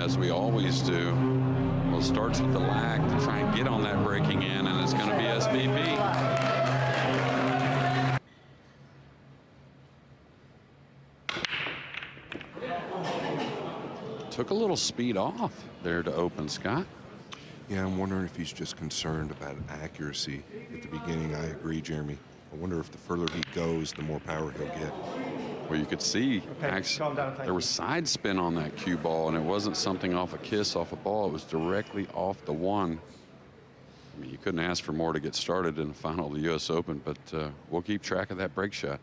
as we always do. Well, it starts with the lag to try and get on that breaking in, and it's going to be SVB. Took a little speed off there to open, Scott. Yeah, I'm wondering if he's just concerned about accuracy at the beginning. I agree, Jeremy. I wonder if the further he goes, the more power he'll get. Well, you could see actually, there was side spin on that cue ball, and it wasn't something off a kiss off a ball. It was directly off the one. I mean, you couldn't ask for more to get started in the final of the U.S. Open, but we'll keep track of that break shot.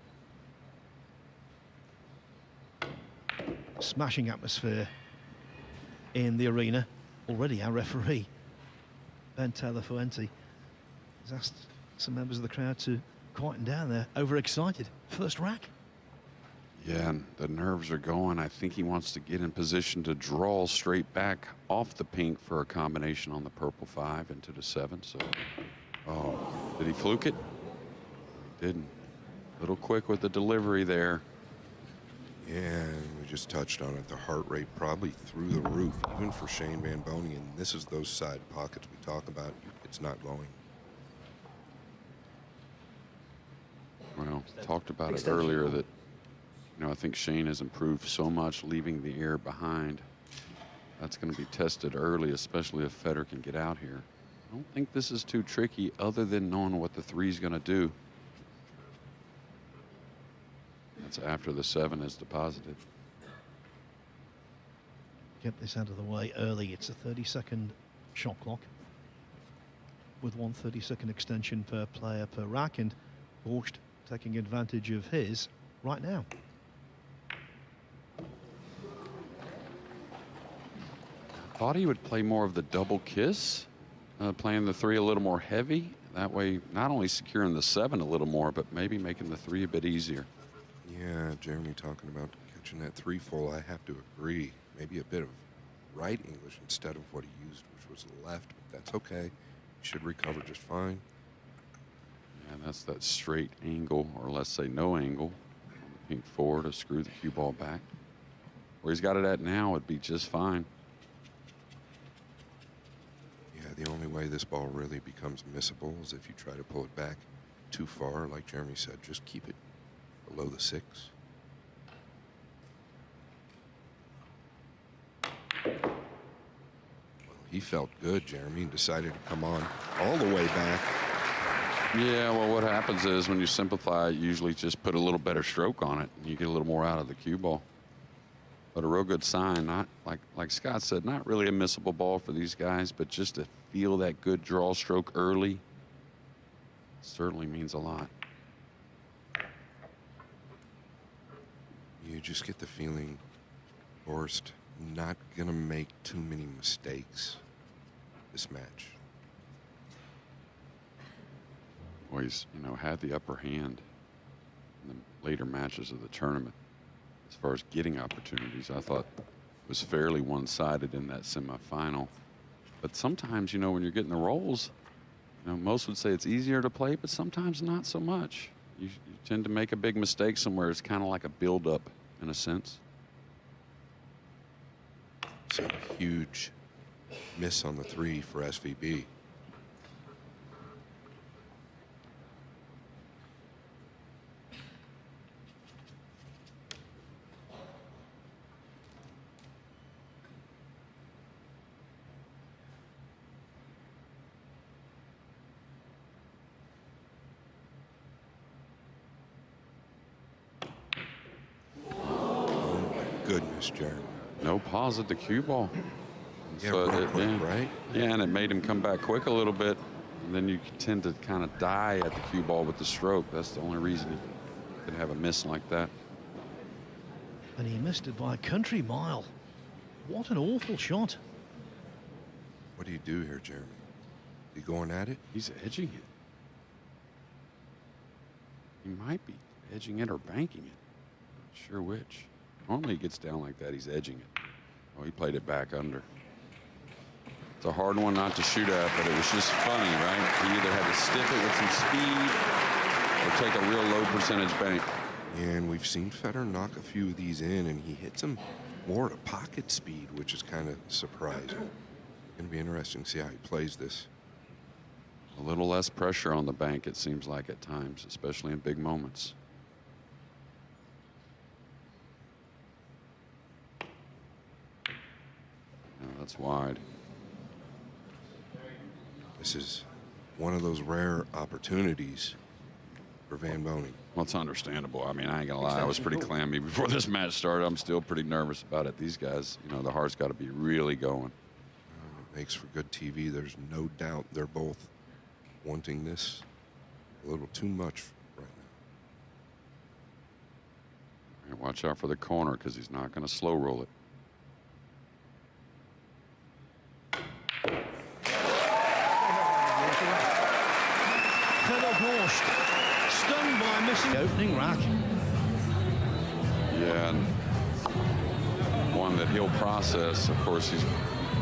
Smashing atmosphere in the arena. Already our referee, Ben Taylor-Fuente, has asked some members of the crowd to quieten down. They're overexcited. First rack. Yeah, and the nerves are going. I think he wants to get in position to draw straight back off the pink for a combination on the purple 5 into the 7. So, oh, did he fluke it? He didn't. A little quick with the delivery there. Yeah, and we just touched on it. The heart rate probably through the roof, even for Shane van Boening. And this is those side pockets we talk about. It's not going. Well, talked about it earlier that, you know, I think Shane has improved so much leaving the air behind. That's going to be tested early, especially if Fedor can get out here. I don't think this is too tricky other than knowing what the 3 is going to do. That's after the 7 is deposited. Get this out of the way early. It's a 30-second shot clock with 1 30-second extension per player per rack, and Gorst taking advantage of his right now. Thought he would play more of the double kiss, playing the 3 a little more heavy. That way, not only securing the 7 a little more, but maybe making the 3 a bit easier. Yeah, Jeremy talking about catching that 3 full. I have to agree. Maybe a bit of right English instead of what he used, which was the left, but that's okay. He should recover just fine. And that's that straight angle, or let's say no angle, on the pink 4 to screw the cue ball back. Where he's got it at now would be just fine. Yeah, the only way this ball really becomes missable is if you try to pull it back too far. Like Jeremy said, just keep it below the 6. Well, he felt good, Jeremy, and decided to come on all the way back. Yeah, well, what happens is when you simplify, you usually just put a little better stroke on it, and you get a little more out of the cue ball. But a real good sign, not like Scott said, not really a missable ball for these guys, but just to feel that good draw stroke early certainly means a lot. You just get the feeling Gorst not gonna make too many mistakes this match. Well, he's, you know, had the upper hand in the later matches of the tournament. As far as getting opportunities, I thought it was fairly one-sided in that semifinal. But sometimes, you know, when you're getting the rolls, you know, most would say it's easier to play, but sometimes not so much. You tend to make a big mistake somewhere. It's kind of like a build-up in a sense. It's a huge miss on the 3 for SVB. Goodness, Jeremy. No pause at the cue ball. Yeah, So real quick, right? Yeah, and it made him come back quick a little bit. And then you tend to kind of die at the cue ball with the stroke. That's the only reason you can have a miss like that. And he missed it by a country mile. What an awful shot. What do you do here, Jeremy? You going at it? He's edging it. He might be edging it or banking it. Not sure which. Normally he gets down like that, he's edging it. Oh, he played it back under. It's a hard one not to shoot at, but it was just funny, right? He either had to stiff it with some speed or take a real low percentage bank. And we've seen Fedor knock a few of these in, and he hits them more to pocket speed, which is kind of surprising. Going to be interesting to see how he plays this. A little less pressure on the bank, it seems like at times, especially in big moments. Yeah, that's wide. This is one of those rare opportunities for Van Boening. Well, it's understandable. I mean, I ain't gonna lie, I was pretty clammy before this match started. I'm still pretty nervous about it. These guys, you know, the heart's got to be really going. It makes for good TV. There's no doubt they're both wanting this a little too much right now. And watch out for the corner because he's not going to slow roll it. Fedor Gorst, stung by missing the opening rack. Yeah, and one that he'll process. Of course, he's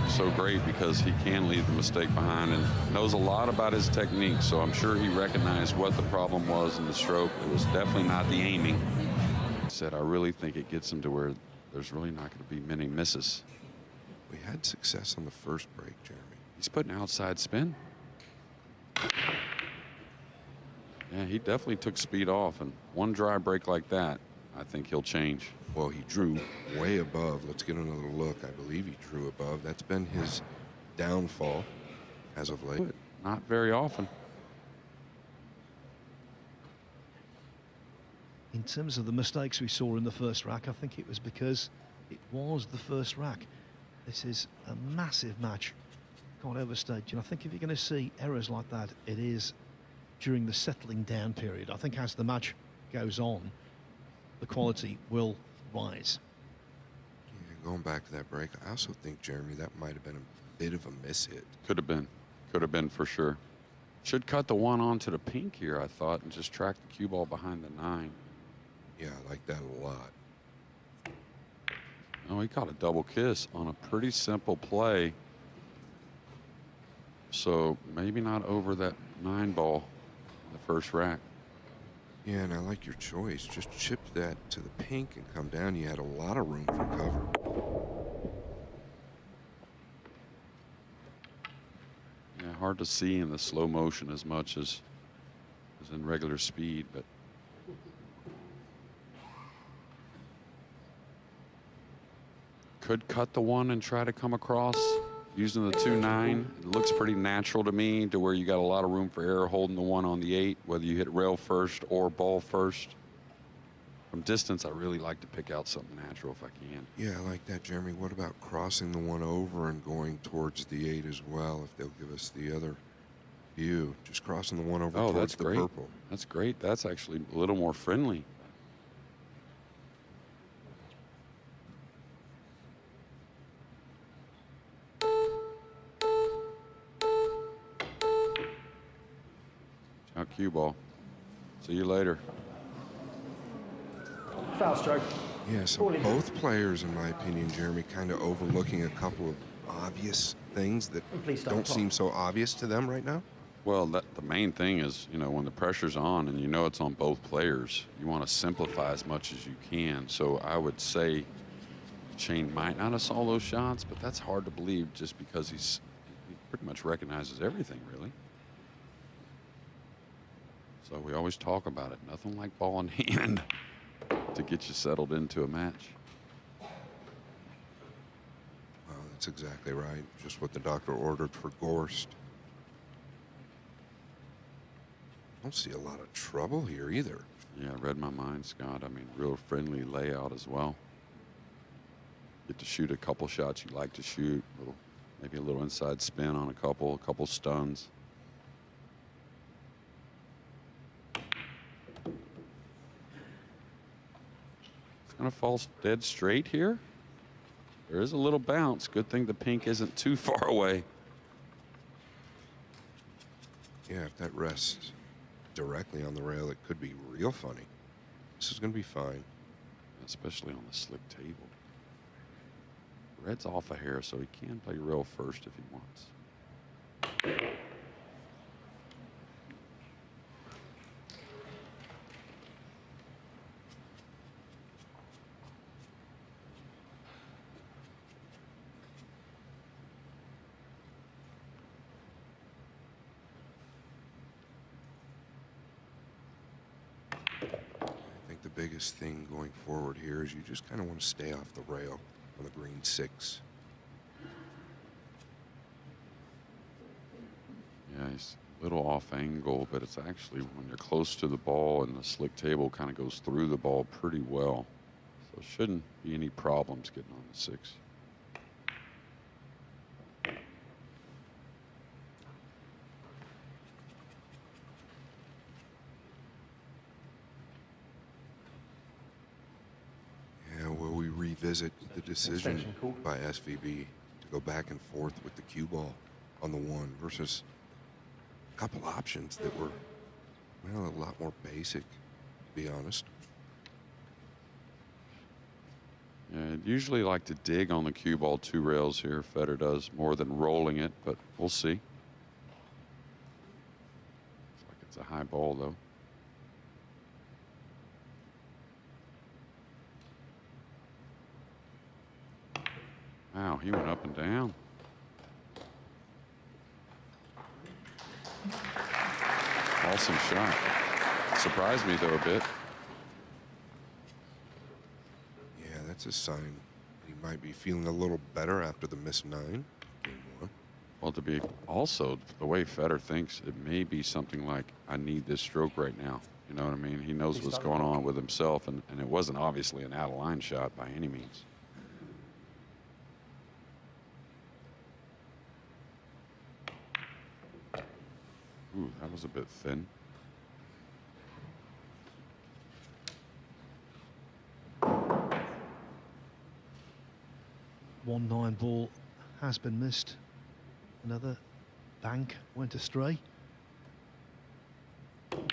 so great because he can leave the mistake behind and knows a lot about his technique. So I'm sure he recognized what the problem was in the stroke. It was definitely not the aiming. He said, I really think it gets him to where there's really not going to be many misses. We had success on the first break, Jeremy. He's putting outside spin. Yeah, he definitely took speed off, and one dry break like that, I think he'll change. Well, he drew way above. Let's get another look. I believe he drew above. That's been his downfall as of late. Not very often. In terms of the mistakes we saw in the first rack, I think it was because it was the first rack. This is a massive match. Can't overstate. And I think if you're going to see errors like that, it is during the settling down period. I think as the match goes on, the quality will rise. Yeah, going back to that break, I also think, Jeremy, that might have been a bit of a miss hit. Could have been. Could have been for sure. Should cut the one onto the pink here, I thought, and just track the cue ball behind the 9. Yeah, I like that a lot. Oh, he caught a double kiss on a pretty simple play. So maybe not over that 9 ball in the first rack. Yeah, and I like your choice. Just chip that to the pink and come down. You had a lot of room for cover. Yeah, hard to see in the slow motion as much as in regular speed, but could cut the 1 and try to come across using the 2-9. It looks pretty natural to me, to where you got a lot of room for error holding the 1 on the 8, whether you hit rail first or ball first. From distance, I really like to pick out something natural if I can. Yeah, I like that, Jeremy. What about crossing the 1 over and going towards the 8 as well, if they'll give us the other view? Just crossing the 1 over towards that's the great. purple. That's great. That's actually a little more friendly. Out cue ball. See you later. Foul stroke. Yeah, so both players, in my opinion, Jeremy, kind of overlooking a couple of obvious things that Please don't seem so obvious to them right now. Well, the main thing is, you know, when the pressure's on and you know it's on both players, you want to simplify as much as you can. So I would say Shane might not have saw those shots, but that's hard to believe just because he pretty much recognizes everything, really. So we always talk about it. Nothing like ball in hand to get you settled into a match. Well, that's exactly right. Just what the doctor ordered for Gorst. I don't see a lot of trouble here either. Yeah, I read my mind, Scott. I mean, real friendly layout as well. Get to shoot a couple shots you like to shoot. Maybe a little inside spin on a couple stuns. Gonna fall dead straight here. There is a little bounce. Good thing the pink isn't too far away. Yeah, if that rests directly on the rail, it could be real funny. This is gonna be fine. Especially on the slick table. Red's off a hair, so he can play rail first if he wants. biggest thing going forward here is you just kind of want to stay off the rail on the green 6. Yeah, he's a little off angle, but it's actually when you're close to the ball and the slick table kind of goes through the ball pretty well. So shouldn't be any problems getting on the 6. Yeah, will we revisit the decision by SVB to go back and forth with the cue ball on the 1 versus a couple options that were, well, a lot more basic, to be honest. Yeah, I'd usually like to dig on the cue ball 2 rails here. Fedor does more than rolling it, but we'll see. Looks like it's a high ball, though. Wow, he went up and down. Awesome shot. Surprised me, though, a bit. Yeah, that's a sign he might be feeling a little better after the missed 9. Game 1. Well, to be also, the way Fedor thinks, it may be something like, I need this stroke right now. You know what I mean? He knows what's going on with himself, and it wasn't obviously an out-of-line shot by any means. Ooh, that was a bit thin. One 9 ball has been missed. Another bank went astray. With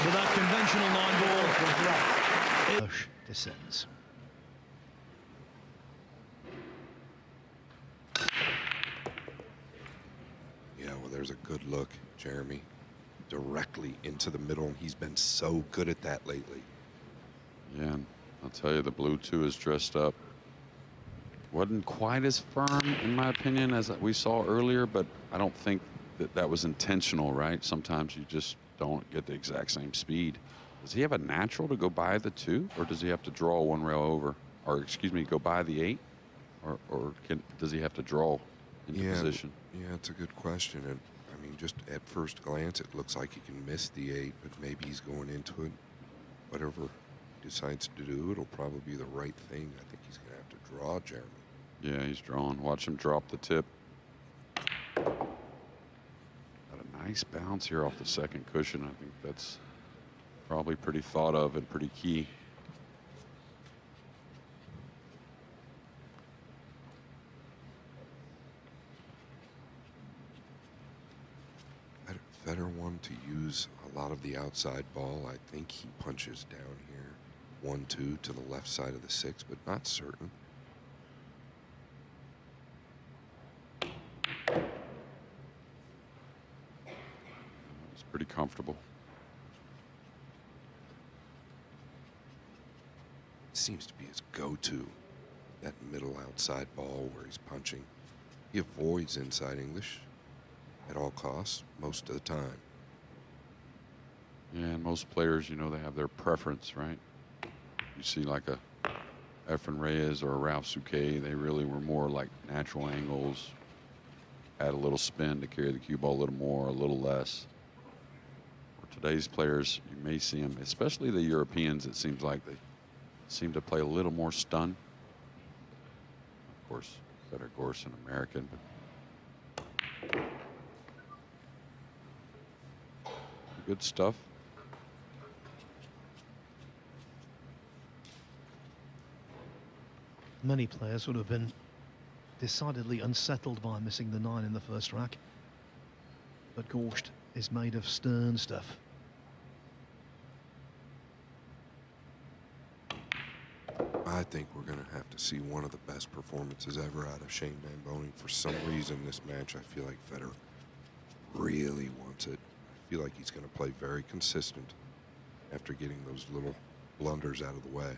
that conventional 9 ball, Bush descends. Yeah, well, there's a good look, Jeremy. Directly into the middle. He's been so good at that lately. Yeah, and I'll tell you, the blue 2 is dressed up. Wasn't quite as firm, in my opinion, as we saw earlier, but I don't think that that was intentional, right? Sometimes you just don't get the exact same speed. Does he have a natural to go by the 2, or does he have to draw 1 rail over? Or, excuse me, go by the 8? Or does he have to draw into position? Yeah, it's a good question. And I mean, just at first glance, it looks like he can miss the 8, but maybe he's going into it. Whatever he decides to do, it'll probably be the right thing. I think he's going to have to draw, Jeremy. Yeah, he's drawing. Watch him drop the tip. Got a nice bounce here off the second cushion. I think that's probably pretty thought of and pretty key. Fedor wanted to use a lot of the outside ball. I think he punches down here 1-2 to the left side of the 6, but not certain. It's pretty comfortable. Seems to be his go-to, that middle outside ball where he's punching. He avoids inside English at all costs most of the time. Yeah, and most players, you know, they have their preference, right? You see like a Efren Reyes or a Ralph Souquet, they really were more like natural angles, had a little spin to carry the cue ball a little more, a little less. For today's players, you may see them, especially the Europeans, it seems like they seem to play a little more stun. Of course, Fedor Gorst, an American, but good stuff. Many players would have been decidedly unsettled by missing the 9 in the first rack. But Gorst is made of stern stuff. I think we're going to have to see one of the best performances ever out of Shane van Boening. For some reason, this match, I feel like Fedor really wants it. I feel like he's going to play very consistent after getting those little blunders out of the way.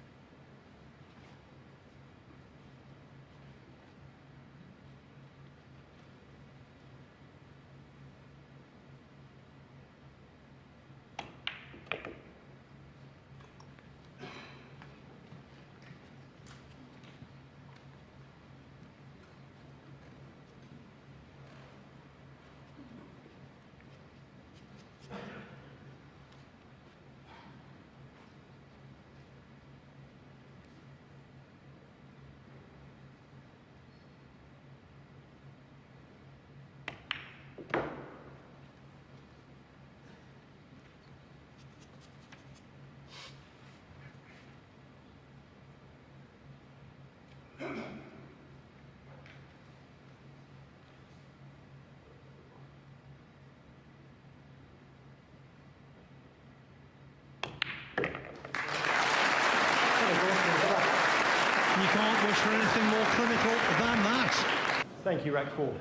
for anything more clinical than that. Thank you, rack 4.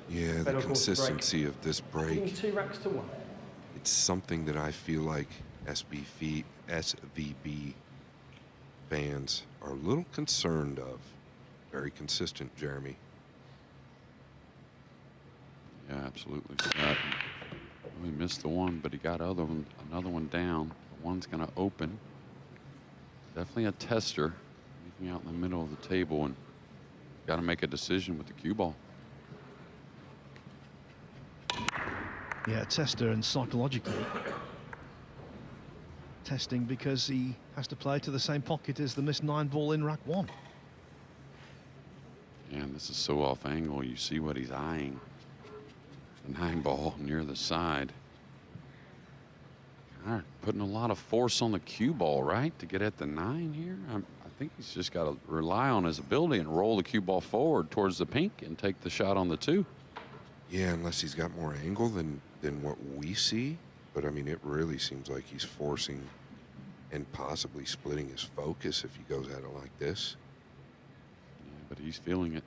Yeah, the Fedor Gorst consistency of this Giving break, 2 racks to 1. it's something that I feel like SVB fans are a little concerned of. Very consistent, Jeremy. Yeah, absolutely. He missed the one, but he got another one down. The one's going to open. Definitely a tester. Anything out in the middle of the table, and got to make a decision with the cue ball. Yeah, tester, and psychologically testing because he has to play to the same pocket as the missed 9 ball in rack 1. And this is so off angle. You see what he's eyeing. The 9 ball near the side. Putting a lot of force on the cue ball, right, to get at the 9 here. I think he's just got to rely on his ability and roll the cue ball forward towards the pink and take the shot on the 2. Yeah, unless he's got more angle than what we see. But, I mean, it really seems like he's forcing and possibly splitting his focus if he goes at it like this. Yeah, but he's feeling it.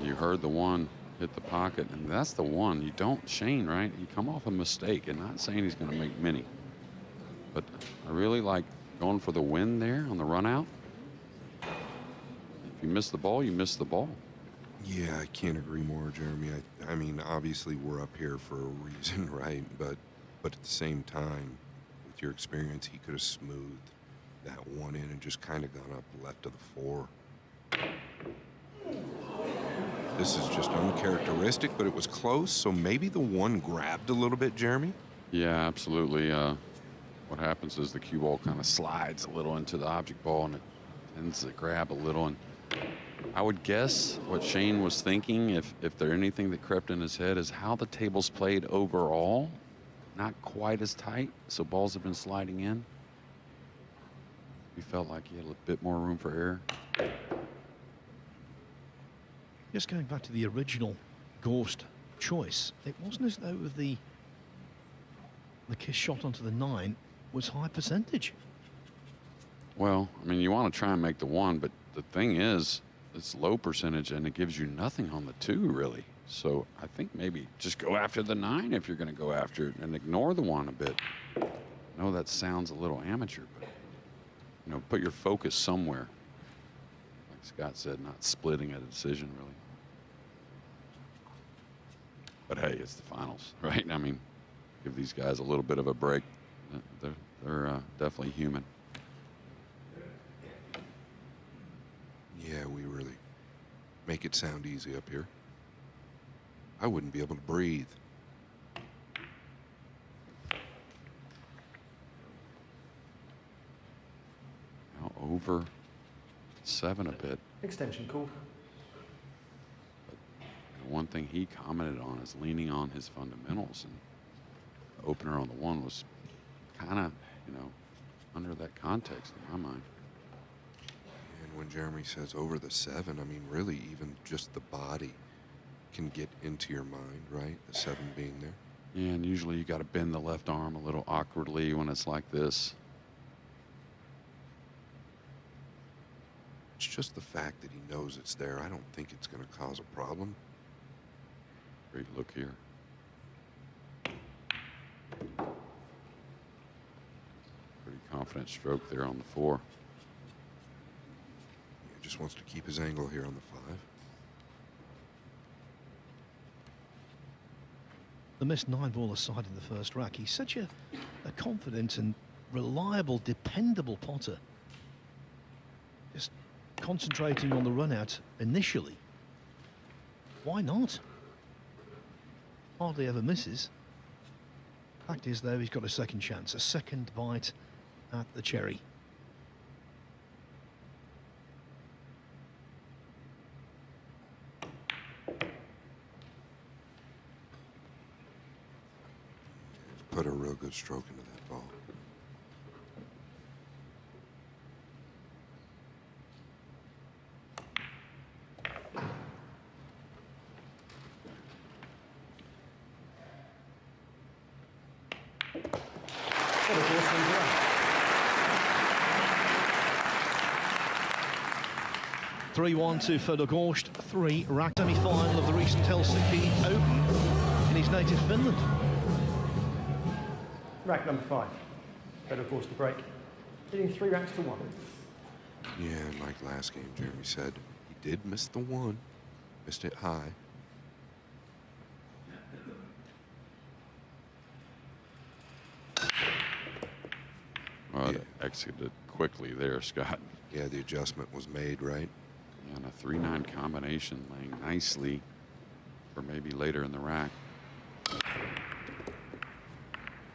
You heard the one hit the pocket, and that's the one. You don't, Shane, right? You come off a mistake, and not saying he's going to make many. But I really like going for the win there on the run out. If you miss the ball, you miss the ball. Yeah, I can't agree more, Jeremy. I mean, obviously we're up here for a reason, right? But at the same time, with your experience, he could have smoothed that one in and just kind of gone up left of the 4. This is just uncharacteristic, but it was close, so maybe the 1 grabbed a little bit, Jeremy? Yeah, absolutely. What happens is the cue ball kind of slides a little into the object ball, and it tends to grab a little. And I would guess what Shane was thinking, if there anything that crept in his head, is how the table's played overall. Not quite as tight, so balls have been sliding in. He felt like he had a bit more room for error. Just going back to the original Gorst choice, it wasn't as though the kiss shot onto the 9 was high percentage. Well, I mean, you want to try and make the 1, but the thing is, it's low percentage, and it gives you nothing on the 2, really. So I think maybe just go after the 9 if you're going to go after it, and ignore the 1 a bit. I know that sounds a little amateur, but, you know, put your focus somewhere. Like Scott said, not splitting a decision, really. But hey, it's the finals, right? I mean, give these guys a little bit of a break. They're definitely human. Yeah, we really make it sound easy up here. I wouldn't be able to breathe. Now over 7 a bit. Extension called. One thing he commented on is leaning on his fundamentals, and the opener on the 1 was kind of, you know, under that context in my mind. And when Jeremy says over the 7, I mean, really, even just the body can get into your mind, right? The 7 being there. Yeah, and usually you got to bend the left arm a little awkwardly when it's like this. It's just the fact that he knows it's there. I don't think it's going to cause a problem. Great look here. Pretty confident stroke there on the 4. He just wants to keep his angle here on the 5. The missed 9 ball aside in the first rack, he's such a confident and reliable, dependable potter. Just concentrating on the run out initially. Why not? Hardly ever misses. Fact is, though, he's got a second chance, a second bite at the cherry. Put a real good stroke into that ball. games away. 3-1 to Fedor Gorst, 3 rack semi-final of the recent Helsinki Open in his native Finland. Rack number 5. Fedor Gorst to break. Hitting 3 racks to 1. Yeah, and like last game, Jeremy said, he did miss the 1. Missed it high. Well, it exited quickly there, Scott. Yeah, the adjustment was made, right? And a 3-9 combination laying nicely for maybe later in the rack.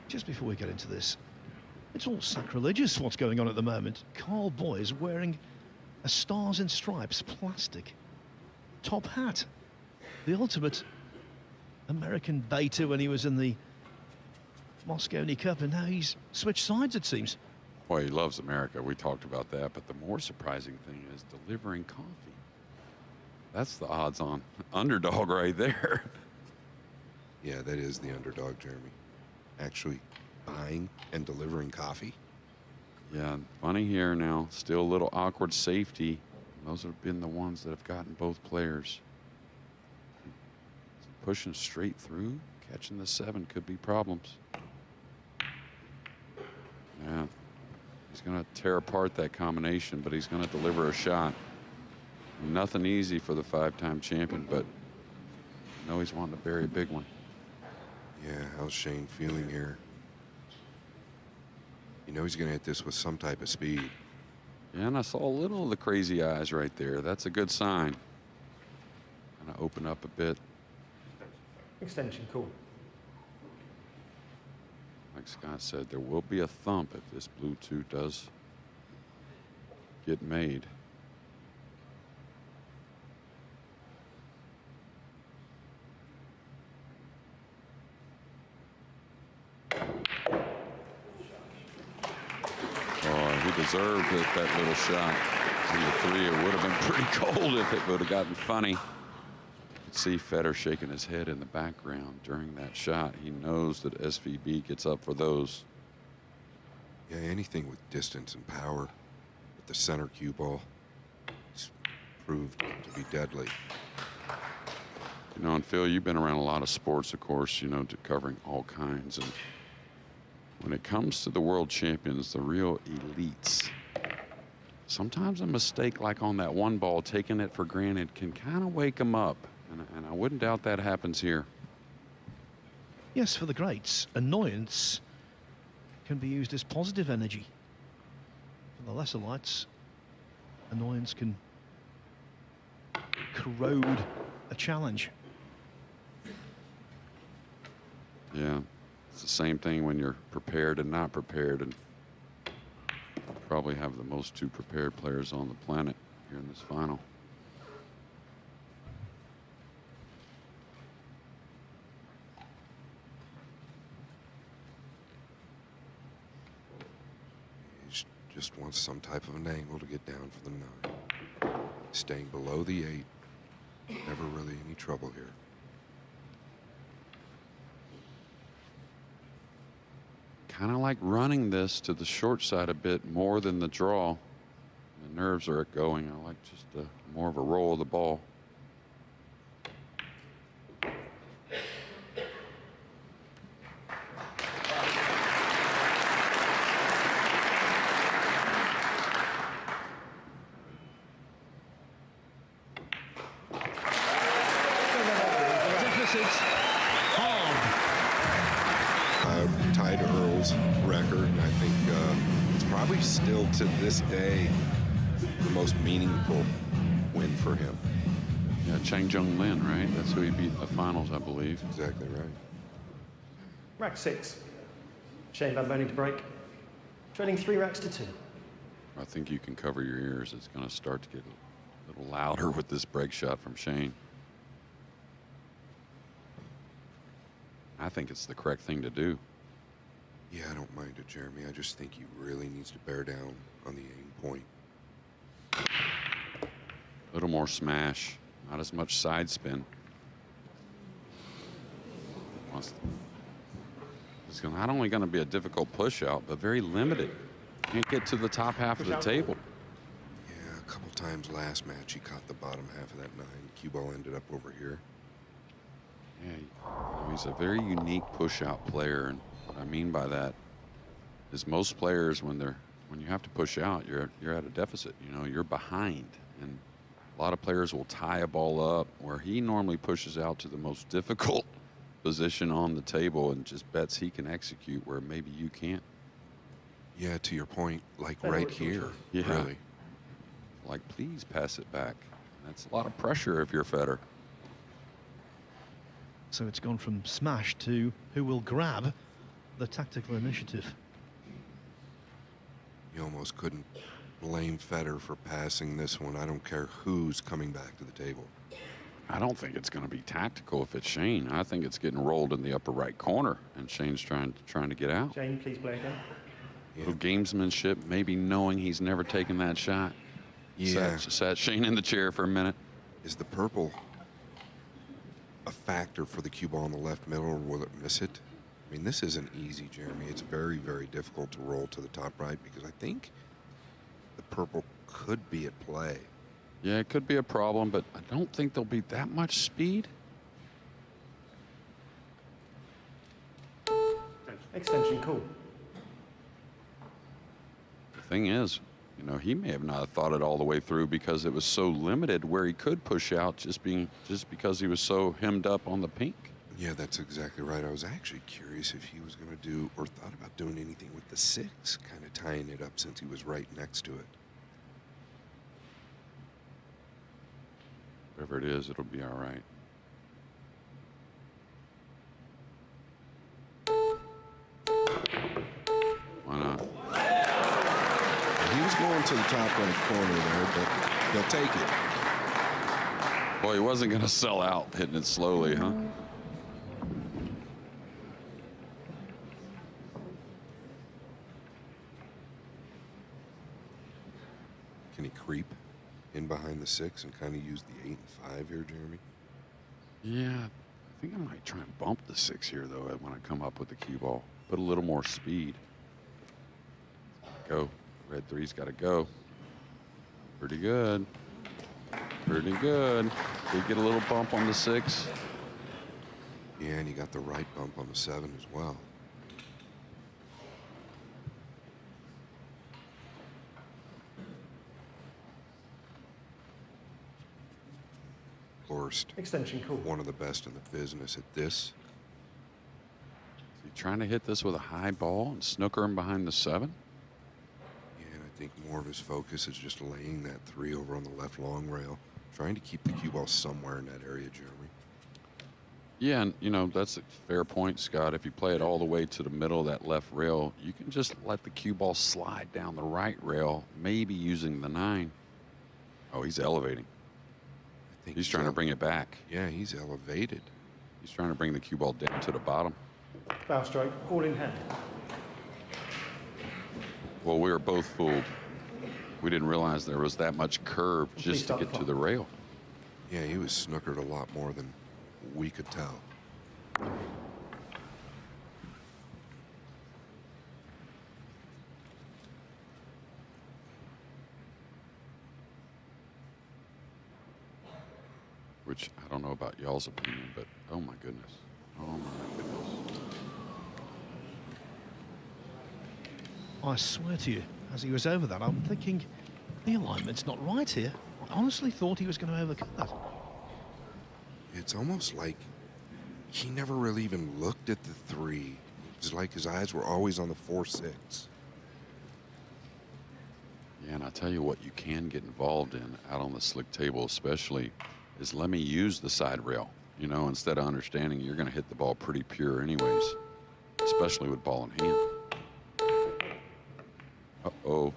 Just before we get into this, it's all sacrilegious what's going on at the moment. Carl Boy is wearing a Stars and Stripes plastic top hat. The ultimate American beta when he was in the Moscone Cup, and now he's switched sides, it seems. Boy, he loves America. We talked about that. But the more surprising thing is delivering coffee. That's the odds-on underdog right there. Yeah, that is the underdog, Jeremy. Actually buying and delivering coffee. Yeah, funny here now. Still a little awkward safety. Those have been the ones that have gotten both players. Pushing straight through, catching the 7 could be problems. Yeah, he's going to tear apart that combination, but he's going to deliver a shot. Nothing easy for the 5-time champion, but I know he's wanting to bury a big one. Yeah, how's Shane feeling here? You know he's going to hit this with some type of speed. Yeah, and I saw a little of the crazy eyes right there. That's a good sign. Kind of open up a bit. Extension call. Like Scott said, there will be a thump if this blue 2 does get made. Oh, he deserved it, that little shot. In the 3, it would have been pretty cold if it would have gotten funny. See Fedor shaking his head in the background during that shot. He knows that SVB gets up for those. Yeah, anything with distance and power with the center cue ball has proved to be deadly. You know, and Phil, you've been around a lot of sports, of course, you know, covering all kinds. And when it comes to the world champions, the real elites, sometimes a mistake like on that 1 ball, taking it for granted, can kind of wake them up. And I wouldn't doubt that happens here. Yes, for the greats, annoyance can be used as positive energy. For the lesser lights, annoyance can corrode a challenge. Yeah, it's the same thing when you're prepared and not prepared, and probably have the most 2 prepared players on the planet here in this final. Just wants some type of an angle to get down for the 9. Staying below the 8. Never really any trouble here. Kind of like running this to the short side a bit more than the draw. The nerves are going. I like just more of a roll of the ball. Tied Earl's record, and I think it's probably still to this day the most meaningful win for him. Yeah, Chang Jung Lin, right? That's who he beat in the finals, I believe. Exactly right. Rack 6. Shane van Boening to break. Trailing 3 racks to 2. I think you can cover your ears. It's going to start to get a little louder with this break shot from Shane. I think it's the correct thing to do. Yeah, I don't mind it, Jeremy. I just think he really needs to bear down on the aim point. A little more smash, not as much side spin. This It's not only going to be a difficult push out, but very limited. Can't get to the top half of the table. Yeah, a couple times last match he caught the bottom half of that 9. Cue ball ended up over here. Yeah, he's a very unique push out player, and what I mean by that is most players, when you have to push out, you're at a deficit. You know, you're behind, and a lot of players will tie a ball up where he normally pushes out to the most difficult position on the table and just bets he can execute where maybe you can't. Yeah, to your point, like right here, yeah. Really. Like, please pass it back. That's a lot of pressure if you're Fedor. So it's gone from smash to who will grab the tactical initiative. You almost couldn't blame Fedor for passing this one. I don't care who's coming back to the table. I don't think it's going to be tactical if it's Shane. I think it's getting rolled in the upper right corner, and Shane's trying to get out. Shane, please play again. Yeah. Little gamesmanship, maybe knowing he's never taken that shot. Yeah. Sat Shane in the chair for a minute. Is the purple a factor for the cue ball in the left middle, or will it miss it? I mean, this isn't easy, Jeremy. It's very, very difficult to roll to the top right because I think the purple could be at play. Yeah, it could be a problem, but I don't think there'll be that much speed. Extension, cool. The thing is, you know, he may have not thought it all the way through because it was so limited where he could push out just because he was so hemmed up on the pink. Yeah, that's exactly right. I was actually curious if he was going to do or thought about doing anything with the 6, kind of tying it up since he was right next to it. Whatever it is, it'll be all right. Why not? He was going to the top right corner there, but he'll take it. Boy, he wasn't going to sell out hitting it slowly, huh? Can he creep in behind the 6 and kind of use the 8 and 5 here, Jeremy? Yeah, I think I might try and bump the 6 here, though, when I come up with the cue ball. Put a little more speed. Go. Red 3's got to go. Pretty good. Pretty good. Did get a little bump on the 6. Yeah, and he got the right bump on the 7 as well. Gorst, Extension, cool. one of the best in the business at this. Is he trying to hit this with a high ball and snooker him behind the 7? Yeah, and I think more of his focus is just laying that 3 over on the left long rail, trying to keep the cue ball somewhere in that area, Jeremy. Yeah, and, you know, that's a fair point, Scott. If you play it all the way to the middle of that left rail, you can just let the cue ball slide down the right rail, maybe using the 9. Oh, he's elevating. I think He's trying to bring it back. Yeah, he's elevated. He's trying to bring the cue ball down to the bottom. Bow stroke, all in hand. Well, we were both fooled. We didn't realize there was that much curve Please just to stop the get to clock. the rail. Yeah, he was snookered a lot more than we could tell. Which I don't know about y'all's opinion, but oh my goodness. Oh my goodness. I swear to you, as he was over that, I'm thinking, the alignment's not right here. I honestly thought he was going to overcut that. It's almost like he never really even looked at the 3. It's like his eyes were always on the 4-6. Yeah, and I tell you what you can get involved in out on the slick table especially is let me use the side rail. You know, instead of understanding you're going to hit the ball pretty pure anyways, especially with ball in hand. Uh-oh.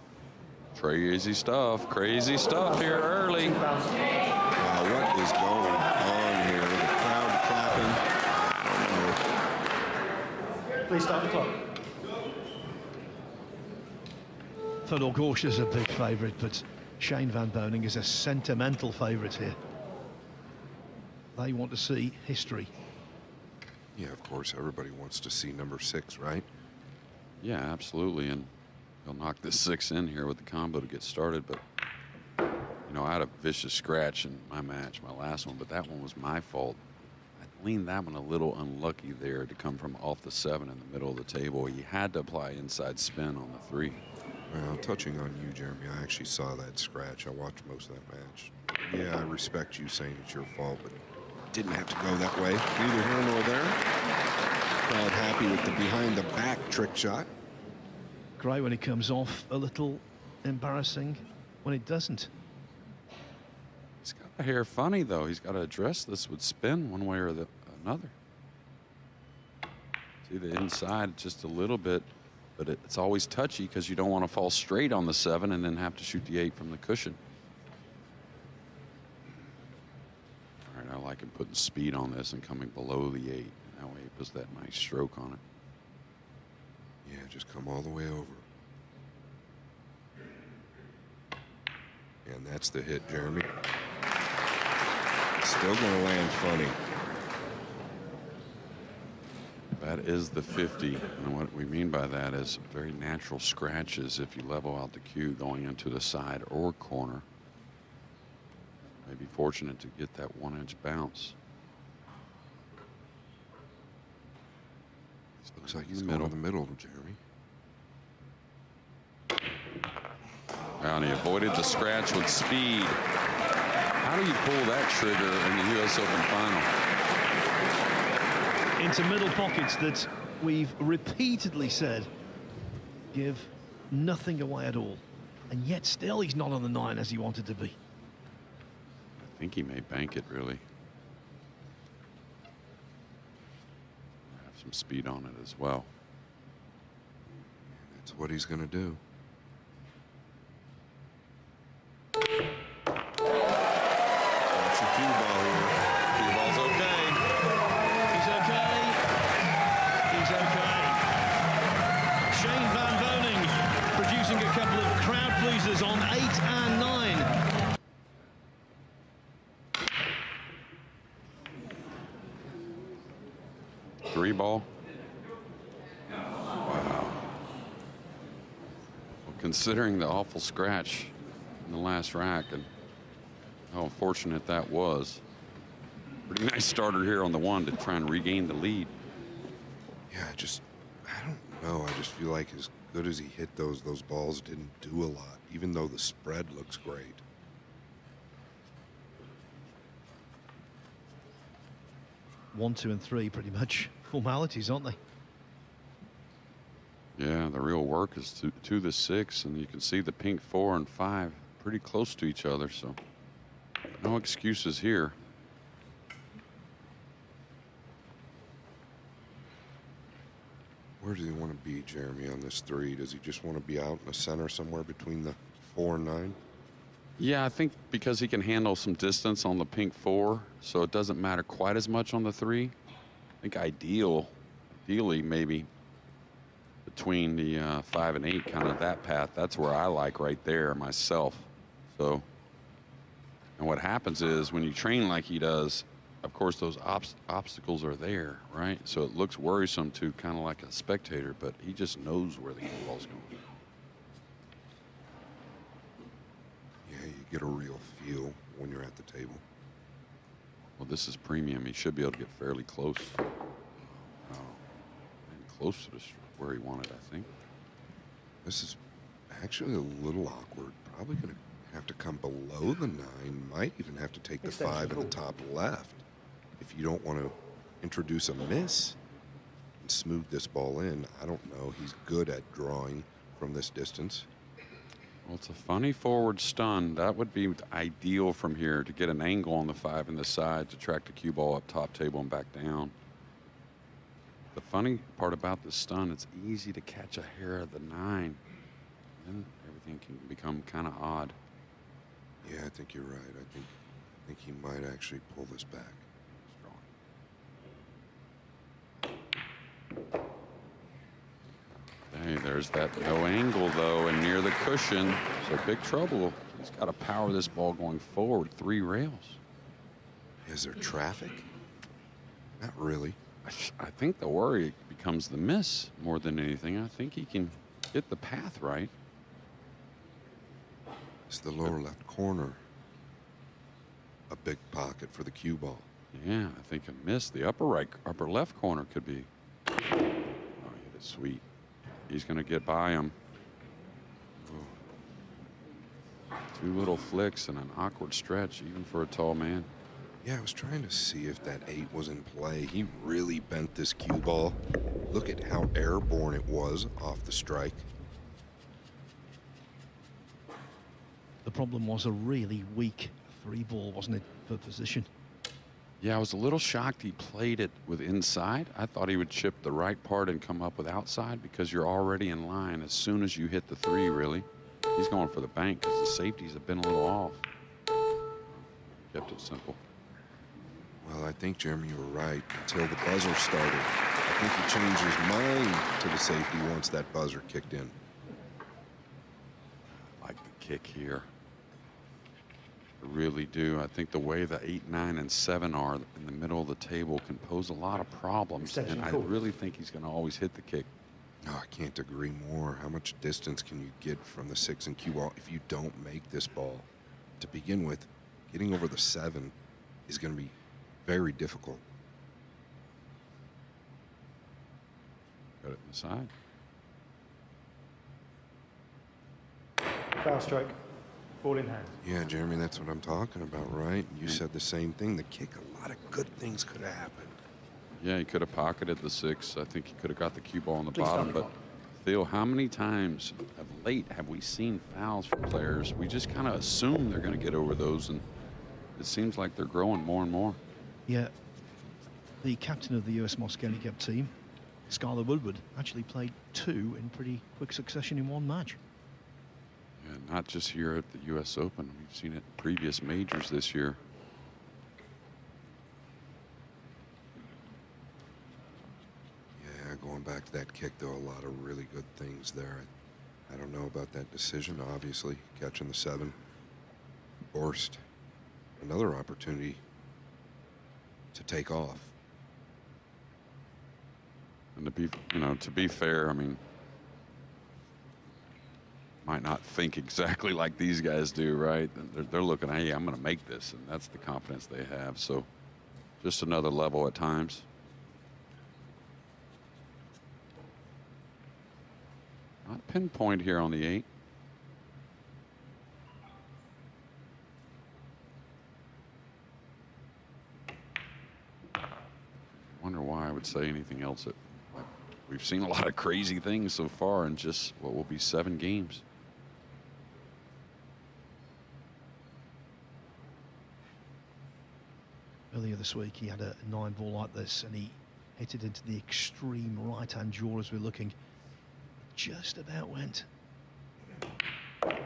Crazy stuff here early. Wow, what is going on here? The crowd clapping. Please start the clock. Fedor Gorst is a big favourite, but Shane van Boening is a sentimental favourite here. They want to see history. Yeah, of course, everybody wants to see number 6, right? Yeah, absolutely. And he'll knock this 6 in here with the combo to get started. But, you know, I had a vicious scratch in my match, my last one, but that one was my fault. I leaned that one a little unlucky there to come from off the 7 in the middle of the table. He had to apply inside spin on the 3. Well, touching on you, Jeremy, I actually saw that scratch. I watched most of that match. Yeah, I respect you saying it's your fault, but it didn't have to go that way. Neither here nor there. Crowd happy with the behind-the-back trick shot. Great when it comes off, a little embarrassing when it doesn't. He's got a hair funny, though. He's got to address this with spin one way or another. See the inside just a little bit, but it's always touchy because you don't want to fall straight on the 7 and then have to shoot the 8 from the cushion. All right, I like him putting speed on this and coming below the 8. That way he puts that nice stroke on it. Yeah, just come all the way over. And that's the hit, Jeremy. Still going to land funny. That is the 50, and what we mean by that is very natural scratches if you level out the cue going into the side or corner. May be fortunate to get that 1-inch bounce. Looks like he's going to the middle, Jeremy. And he avoided the scratch with speed. How do you pull that trigger in the U.S. Open final? Into middle pockets that we've repeatedly said give nothing away at all. And yet still he's not on the 9 as he wanted to be. I think he may bank it, really. Have some speed on it as well. That's what he's going to do. That's a cue ball here. Cue ball's okay. He's okay. He's okay. Shane van Boening producing a couple of crowd pleasers on 8 and 9. Three ball. Wow. Well, considering the awful scratch in the last rack and how unfortunate that was, pretty nice starter here on the 1 to try and regain the lead. Yeah, I don't know. I just feel like as good as he hit those balls didn't do a lot, even though the spread looks great. One, 2, and 3 pretty much formalities, aren't they? Yeah, the real work is to the 6, and you can see the pink 4 and 5 pretty close to each other, so no excuses here. Where does he want to be, Jeremy, on this 3? Does he just want to be out in the center somewhere between the 4 and 9? Yeah, I think because he can handle some distance on the pink 4, so it doesn't matter quite as much on the 3. I think ideally maybe between the 5 and 8, kind of that path. That's where I like right there myself. So, and what happens is when you train like he does, of course those obstacles are there, right? So it looks worrisome to kind of like a spectator, but he just knows where the ball's going. Yeah, you get a real feel when you're at the table. Well, this is premium. He should be able to get fairly close. Oh, close to where he wanted, I think. This is actually a little awkward. Probably going to have to come below the 9. Might even have to take the 5 in the top left if you don't want to introduce a miss and smooth this ball in. I don't know. He's good at drawing from this distance. Well, it's a funny forward stun. That would be ideal from here to get an angle on the 5 in the side to track the cue ball up top table and back down. The funny part about this stun, it's easy to catch a hair of the 9. Then everything can become kind of odd. Yeah, I think you're right. I think he might actually pull this back. Hey, there's that no angle, though, and near the cushion. So big trouble. He's got to power this ball going forward 3 rails. Is there traffic? Not really. I think the worry becomes the miss more than anything. I think he can get the path right. It's the lower left corner. A big pocket for the cue ball. Yeah, I think a miss. The upper left corner could be. Oh, he hit it sweet. He's going to get by him. Oh. 2 little flicks and an awkward stretch, even for a tall man. Yeah, I was trying to see if that 8 was in play. He really bent this cue ball. Look at how airborne it was off the strike. The problem was a really weak 3-ball, wasn't it, for position? Yeah, I was a little shocked he played it with inside. I thought he would chip the right part and come up with outside because you're already in line as soon as you hit the 3, really. He's going for the bank because the safeties have been a little off. Kept it simple. Well, I think, Jeremy, you were right until the buzzer started. I think he changed his mind to the safety once that buzzer kicked in. I like the kick here. I really do. I think the way the 8, 9, and 7 are in the middle of the table can pose a lot of problems. And I really think he's going to always hit the kick. No, I can't agree more. How much distance can you get from the 6 and cue ball if you don't make this ball? To begin with, getting over the 7 is going to be very difficult. Got it inside. Foul stroke. Ball in hand. Yeah, Jeremy, that's what I'm talking about, right? You said the same thing. The kick, a lot of good things could have happened. Yeah, he could have pocketed the 6. I think he could have got the cue ball on the bottom. But, Theo, how many times of late have we seen fouls from players? We just kind of assume they're going to get over those, and it seems like they're growing more and more. Yeah. The captain of the US Moscow Handicap team, Skylar Woodward, actually played 2 in pretty quick succession in one match. Yeah, not just here at the US Open. We've seen it in previous majors this year. Yeah, going back to that kick, though, a lot of really good things there. I don't know about that decision, obviously, catching the 7. Gorst, another opportunity to take off. And to be fair, I mean, might not think exactly like these guys do, right? They're looking, hey, I'm going to make this, and that's the confidence they have. So just another level at times. Not pinpoint here on the 8. Wonder why I would say anything else. We've seen a lot of crazy things so far in just what will be 7 games. Earlier this week, he had a 9-ball like this, and he hit it into the extreme right-hand jaw as we're looking. It just about went.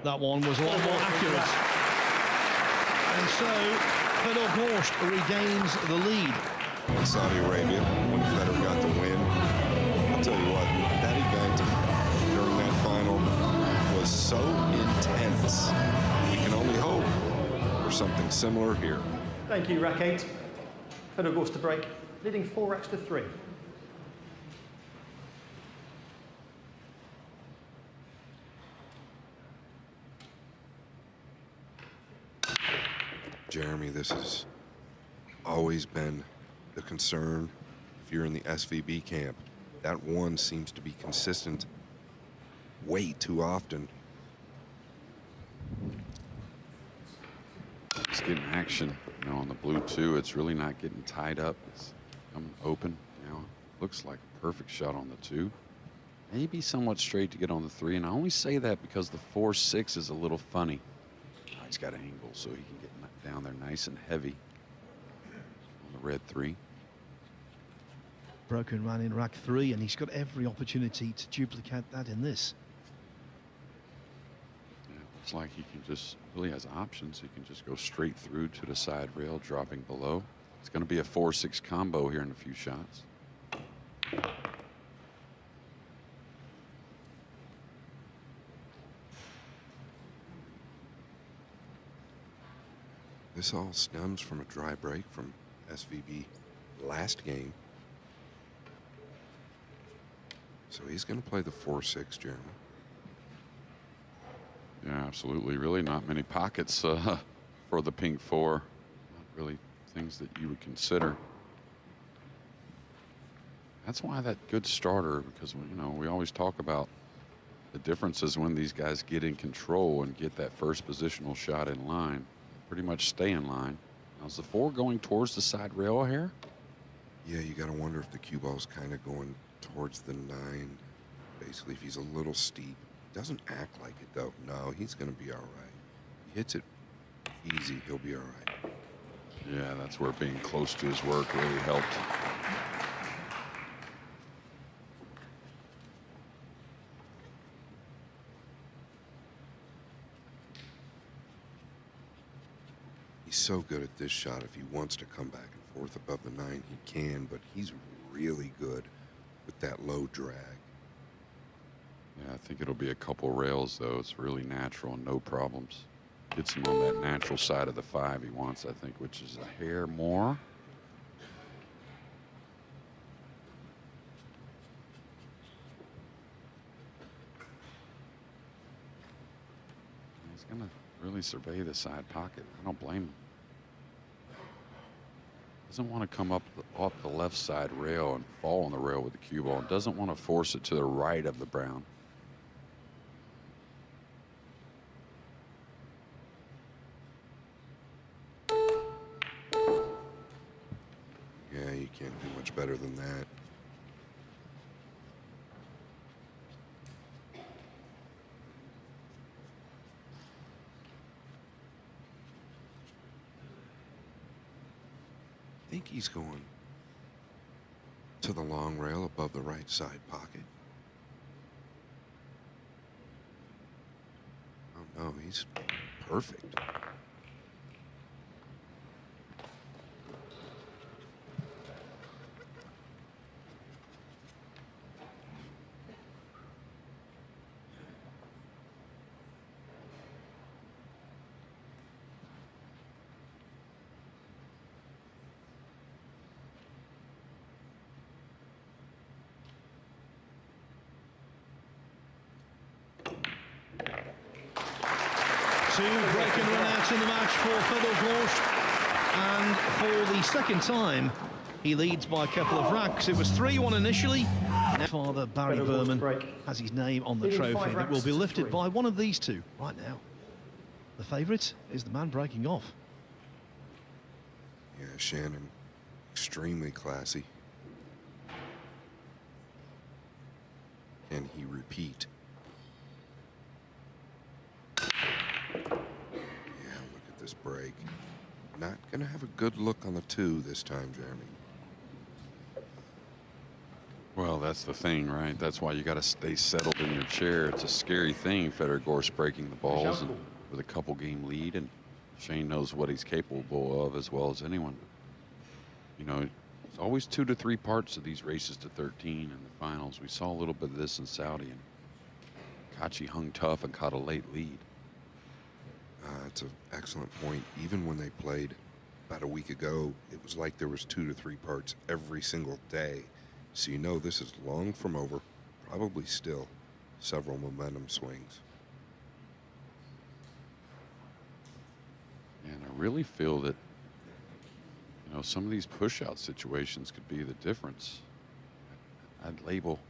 That one was a lot more accurate. And so, Fedor Gorst regains the lead. In Saudi Arabia, when Fedor got the win, I'll tell you what, that event during that final was so intense. We can only hope for something similar here. Thank you, rack 8. Fedor Gorst to break, leading 4 racks to 3. Jeremy, this has always been the concern if you're in the SVB camp. That 1 seems to be consistent way too often. It's getting action, on the blue 2. It's really not getting tied up. It's coming open. Looks like a perfect shot on the 2. Maybe somewhat straight to get on the 3. And I only say that because the 4-6 is a little funny. He's got an angle, so he can get down there nice and heavy on the red 3. Broken ran in rack 3, and he's got every opportunity to duplicate that in this. Yeah, looks like he can just really has options. He can just go straight through to the side rail, dropping below. It's going to be a 4-6 combo here in a few shots. This all stems from a dry break from SVB last game. So he's going to play the 4-6, Jeremy. Yeah, absolutely. Really not many pockets for the pink 4. Not really things that you would consider. That's why that good starter, because, you know, we always talk about the differences when these guys get in control and get that first positional shot in line, pretty much stay in line. Now, is the 4 going towards the side rail here? Yeah, you got to wonder if the cue ball's kind of going towards the 9. Basically, if he's a little steep. Doesn't act like it, though. No, he's going to be all right. He hits it easy, he'll be all right. Yeah, that's where being close to his work really helped. He's so good at this shot. If he wants to come back and forth above the 9, he can, but he's really good with that low drag. Yeah, I think it'll be a couple rails, though. It's really natural and no problems. Gets him on that natural side of the 5 he wants, I think, which is a hair more. He's going to really survey the side pocket. I don't blame him. Doesn't want to come up off the left side rail and fall on the rail with the cue ball. Doesn't want to force it to the right of the brown. Yeah, you can't do much better than that. I think he's going to the long rail above the right side pocket. Oh no, he's perfect. Two break and run outs in the match for Fedor Gorst, and for the second time he leads by a couple of racks. It was 3-1 initially. Now Father Barry Fedor Gorst Berman break. has his name on the Leading trophy, 5 and it will racks be to lifted 3. by one of these two right now. The favourite is the man breaking off. Yeah, Shannon, extremely classy. Can he repeat? Yeah, look at this break. Not going to have a good look on the 2 this time, Jeremy. Well, that's the thing, right? That's why you got to stay settled in your chair. It's a scary thing, Fedor Gorst breaking the balls and with a couple game lead, and Shane knows what he's capable of as well as anyone. You know, there's always 2 to 3 parts of these races to 13 in the finals. We saw a little bit of this in Saudi, and Kachi hung tough and caught a late lead. It's an excellent point. Even when they played about a week ago, it was like there was 2 to 3 parts every single day. So you know this is long from over, probably still several momentum swings. And I really feel that, you know, some of these push-out situations could be the difference. I'd label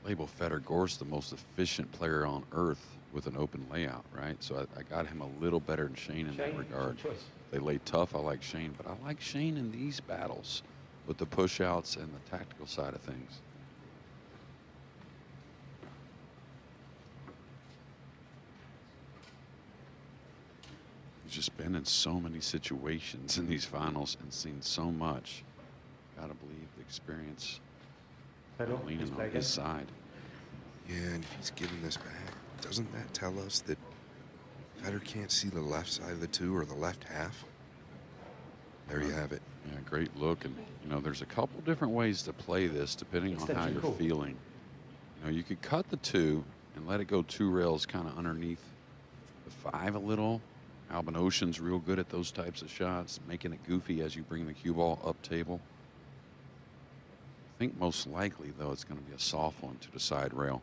Fedor Gorst the most efficient player on earth with an open layout, right? So I got him a little better than Shane in that regard. They lay tough, I like Shane, but I like Shane in these battles with the push-outs and the tactical side of things. He's just been in so many situations in these finals and seen so much. Gotta believe the experience leaning on his side. Yeah, and if he's giving this back, doesn't that tell us that Fedor can't see the left side of the 2 or the left half? There you have it. Yeah, great look. And, you know, there's a couple different ways to play this depending on how you're feeling. You know, you could cut the 2 and let it go 2 rails kind of underneath the 5 a little. Albin Ocean's real good at those types of shots, making it goofy as you bring the cue ball up table. I think most likely, though, it's going to be a soft one to the side rail.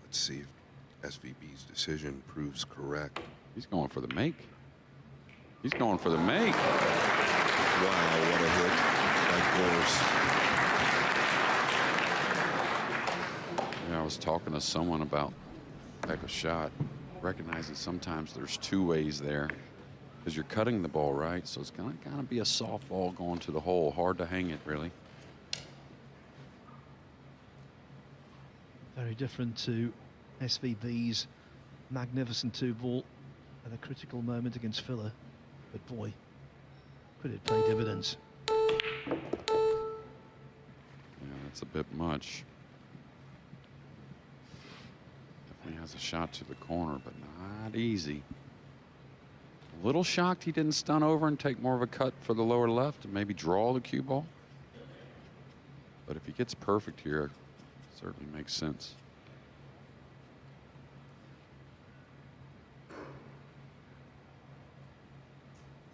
Let's see if SVB's decision proves correct. He's going for the make. He's going for the make. Wow, what a hit by Gorst. Yeah, I was talking to someone about that type of shot. Recognize that sometimes there's two ways there because you're cutting the ball right, so it's going to kind of be a soft ball going to the hole. Hard to hang it, really. Very different to SVB's magnificent 2-ball at a critical moment against Filler. But boy, could it pay dividends. Yeah, that's a bit much. Definitely has a shot to the corner, but not easy. A little shocked he didn't stun over and take more of a cut for the lower left and maybe draw the cue ball. But if he gets perfect here, it certainly makes sense.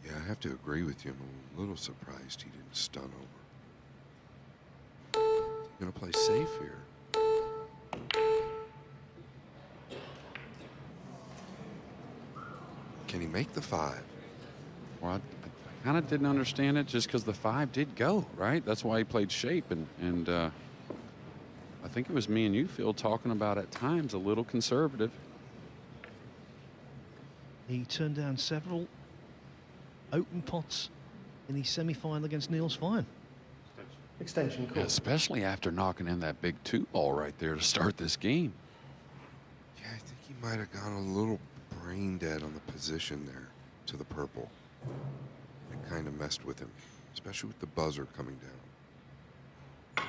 Yeah, I have to agree with you. I'm a little surprised he didn't stun over. He's going to play safe here. Can he make the 5? Well, I kind of didn't understand it just because the 5 did go, right? That's why he played shape. And I think it was me and you, Phil, talking about at times a little conservative. He turned down several open pots in the semi-final against Niels Fine. Extension call. Yeah, especially after knocking in that big 2-ball right there to start this game. Yeah, I think he might have gone a little brain dead on the position there to the purple. It kind of messed with him, especially with the buzzer coming down.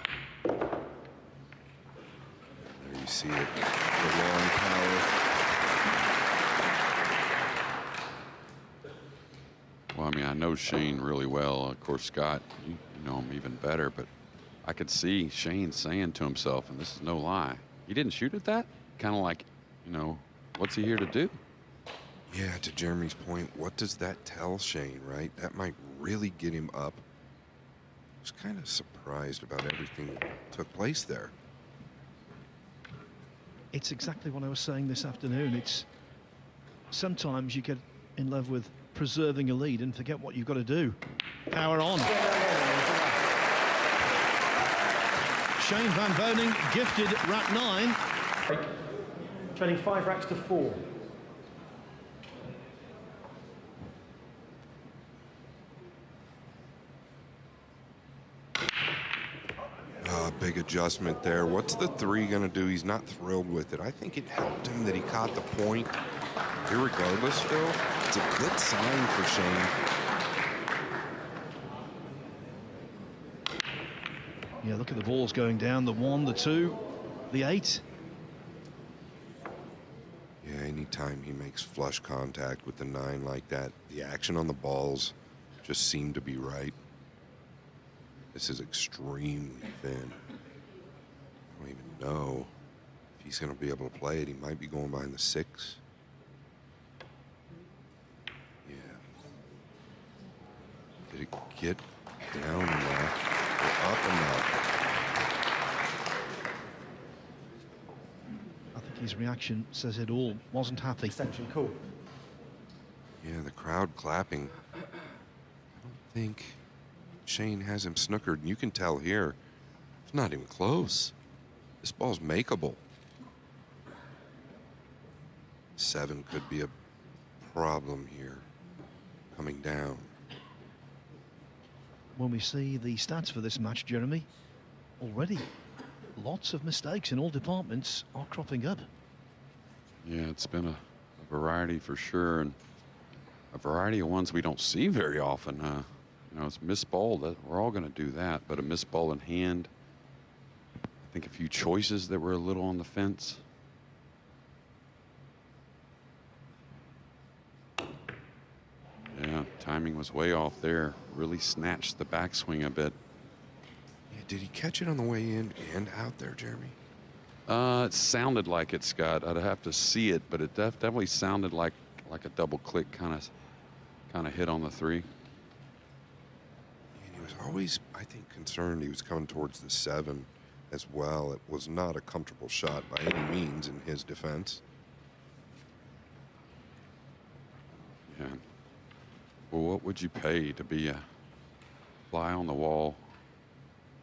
There you see it, the long power. Well, I mean, I know Shane really well. Of course, Scott, you know him even better, but I could see Shane saying to himself, and this is no lie, he didn't shoot at that? Kind of like, you know, what's he here to do? Yeah, to Jeremy's point, what does that tell Shane, right? That might really get him up. I was kind of surprised about everything that took place there. It's exactly what I was saying this afternoon. It's sometimes you get in love with preserving a lead and forget what you've got to do. Power on. Shane van Boening gifted rack 9. Trailing 5 racks to 4. Big adjustment there. What's the 3 going to do? He's not thrilled with it. I think it helped him that he caught the point. Irregardless, Phil, it's a good sign for Shane. Yeah, look at the balls going down. The 1, the 2, the 8. Yeah, anytime he makes flush contact with the 9 like that, the action on the balls just seemed to be right. This is extremely thin. I don't even know if he's going to be able to play it. He might be going behind the 6. Yeah. Did it get down enough or up enough? I think his reaction says it all. Wasn't happy. Extension call. Yeah, the crowd clapping. I don't think Shane has him snookered, and you can tell here, it's not even close. This ball's makeable. 7 could be a problem here, coming down. When we see the stats for this match, Jeremy, already lots of mistakes in all departments are cropping up. Yeah, it's been a variety for sure, and a variety of ones we don't see very often. You know, it's missed ball. We're all going to do that, but a missed ball in hand. I think a few choices that were a little on the fence. Yeah, timing was way off there. Really snatched the backswing a bit. Yeah, did he catch it on the way in and out there, Jeremy? It sounded like it, Scott. I'd have to see it, but it definitely sounded like a double click kind of hit on the 3. was always, I think, concerned he was coming towards the 7 as well. It was not a comfortable shot by any means in his defense. Yeah. Well, what would you pay to be a fly on the wall